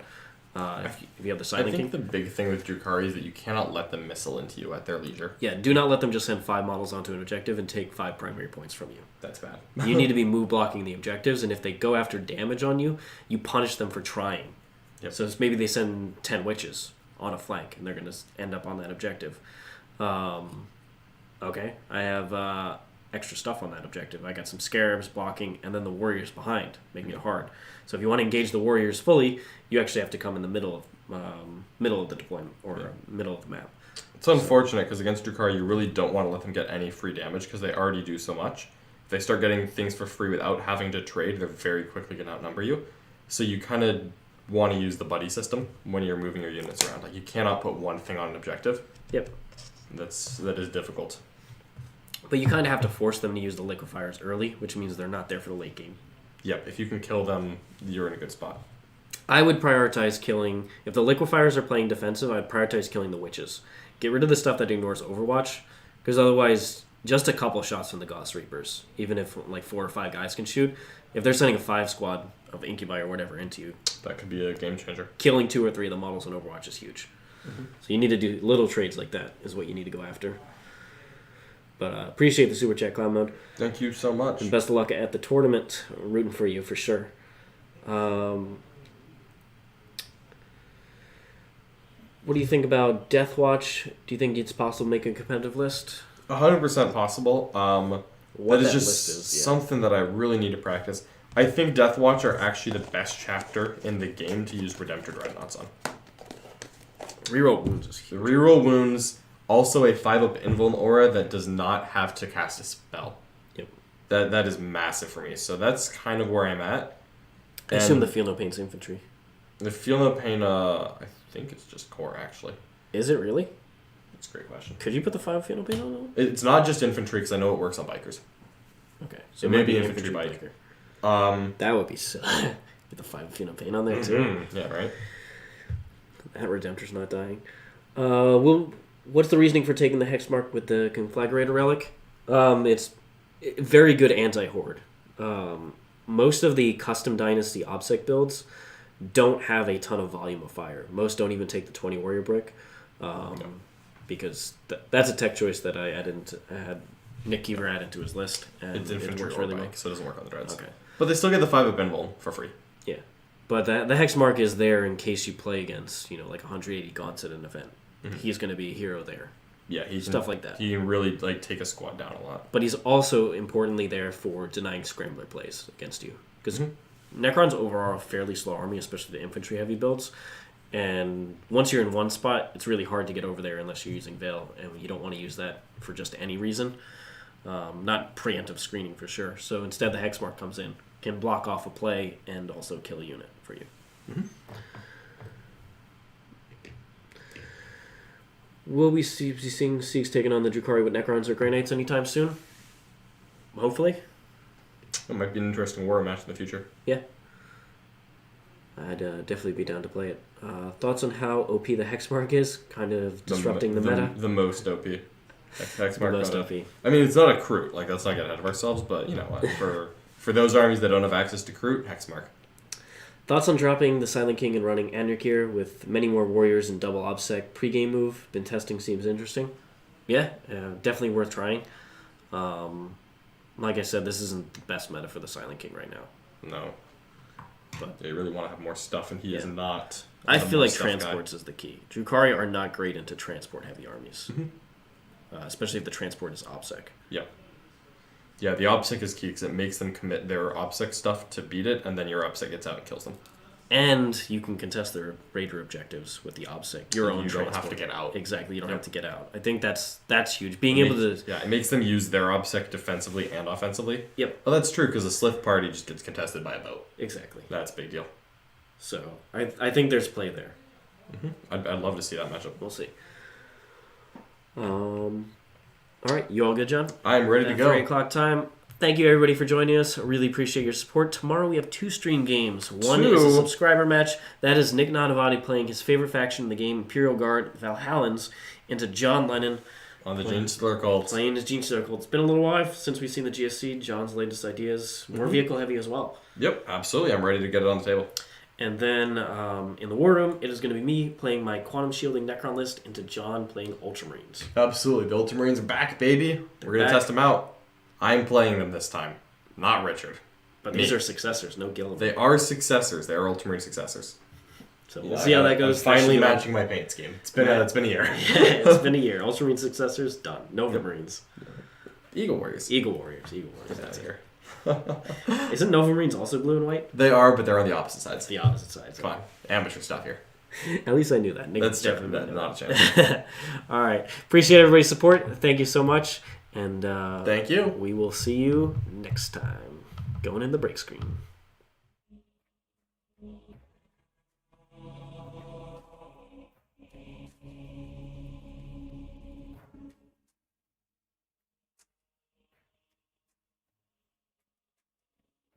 If you have the Silent King. I think the big thing with Drukhari is that you cannot let them missile into you at their leisure. Yeah, do not let them just send 5 models onto an objective and take 5 primary points from you. That's bad. You need to be move blocking the objectives, and if they go after damage on you, you punish them for trying. Yep. So maybe they send 10 witches on a flank, and they're going to end up on that objective. Okay, I have extra stuff on that objective. I got some scarabs blocking, and then the warriors behind, making it hard. So if you want to engage the warriors fully, you actually have to come in the middle of the deployment, or middle of the map. It's unfortunate because against Drukhari, you really don't want to let them get any free damage because they already do so much. If they start getting things for free without having to trade, they're very quickly going to outnumber you. So you kind of want to use the buddy system when you're moving your units around. Like, you cannot put one thing on an objective. Yep. That is difficult. But you kind of have to force them to use the liquefiers early, which means they're not there for the late game. Yep, if you can kill them, you're in a good spot. I would prioritize killing... If the liquefiers are playing defensive, I'd prioritize killing the witches. Get rid of the stuff that ignores Overwatch, because otherwise, just a couple shots from the Gauss Reapers, even if like 4 or 5 guys can shoot, if they're sending a 5 squad of Incubi or whatever into you... That could be a game changer. Killing 2 or 3 of the models in Overwatch is huge. Mm-hmm. So you need to do little trades like that, is what you need to go after. But appreciate the Super Chat, Cloud Mode. Thank you so much. And best of luck at the tournament. I'm rooting for you, for sure. What do you think about Death Watch? Do you think it's possible to make a competitive list? 100% possible. That is just something that I really need to practice. I think Death Watch are actually the best chapter in the game to use Redemptor Dreadnoughts on. Reroll wounds is huge. Reroll wounds... Also, a 5-up Invuln aura that does not have to cast a spell. Yep. That is massive for me. So that's kind of where I'm at. I assume the Feel No Pain's infantry. The Feel No Pain, I think it's just core, actually. Is it really? That's a great question. Could you put the 5 Feel No Pain on that? It's not just infantry, because I know it works on bikers. Okay. So it may be infantry biker. That would be silly. Get the 5 Feel No Pain on there, too. Yeah, right? That Redemptor's not dying. What's the reasoning for taking the Hexmark with the Conflagrator Relic? It's very good anti-horde. Most of the custom Dynasty OBSEC builds don't have a ton of volume of fire. Most don't even take the 20 Warrior Brick. Because that's a tech choice that I had Nick Keever add into his list. And it's infantry works or really bike, well. so it doesn't work on the dreads. Okay. But they still get the 5-up Invuln for free. Yeah. But the Hexmark is there in case you play against, like 180 gaunts at an event. Mm-hmm. He's going to be a hero there. Yeah, stuff like that. He can really take a squad down a lot. But he's also importantly there for denying scrambler plays against you. Because Necron's overall a fairly slow army, especially the infantry heavy builds. And once you're in one spot, it's really hard to get over there unless you're using Veil. And you don't want to use that for just any reason. Not preemptive screening for sure. So instead the Hexmark comes in, can block off a play, and also kill a unit for you. Mm-hmm. Will we see seeing Siegs taking on the Drukhari with Necrons or Grey Knights anytime soon? Hopefully. It might be an interesting war match in the future. Yeah. I'd definitely be down to play it. Thoughts on how OP the Hexmark is? Kind of disrupting the meta? The most OP. Hexmark. The most OP. I mean, it's not a Kroot. Let's not get ahead of ourselves, but you know what? For those armies that don't have access to Kroot, Hexmark. Thoughts on dropping the Silent King and running Anarkir with many more warriors and double OBSEC pre-game move? Been testing, seems interesting. Yeah, definitely worth trying. Like I said, this isn't the best meta for the Silent King right now. No. But they really want to have more stuff, and he is not. I feel like transports is the key. Drukhari are not great into transport-heavy armies. Especially if the transport is OBSEC. Yeah. Yeah, the OBSEC is key because it makes them commit their OBSEC stuff to beat it, and then your OBSEC gets out and kills them. And you can contest their raider objectives with the OBSEC. Your own transport. You don't have to get out. Exactly, you don't have to get out. I think that's huge. Being able to... Yeah, it makes them use their OBSEC defensively and offensively. Yep. Well, that's true because the Slith party just gets contested by a boat. Exactly. That's a big deal. So, I think there's play there. I'd love to see that matchup. We'll see. All right, you all good, John? I'm ready to At go. 3 o'clock time. Thank you, everybody, for joining us. I really appreciate your support. Tomorrow we have 2 stream games. One is a subscriber match. That is Nick Nanavati playing his favorite faction in the game, Imperial Guard, Valhallans, into John Lennon. On the Genestealer cult. Playing his Genestealer cult. It's been a little while since we've seen the GSC. John's latest ideas. More vehicle heavy as well. Yep, absolutely. I'm ready to get it on the table. And then in the War Room, it is going to be me playing my Quantum Shielding Necron list into John playing Ultramarines. Absolutely. The Ultramarines are back, baby. We're going to test them out. I'm playing them this time, not Richard. But these are successors, no Gilliman. They are successors. They are Ultramarine successors. So we'll see how that goes. I'm finally matching my paint scheme. It's been a year. It's been a year. Ultramarine successors, done. Nova Marines. Eagle Warriors. Eagle Warriors. That's it. Isn't Nova Marines also blue and white? They are, but they're on the opposite sides. The opposite sides. Come on. Amateur stuff here. At least I knew that. Nick That's definitely not a chance. All right. Appreciate everybody's support. Thank you so much. And thank you. We will see you next time. Going in the break screen.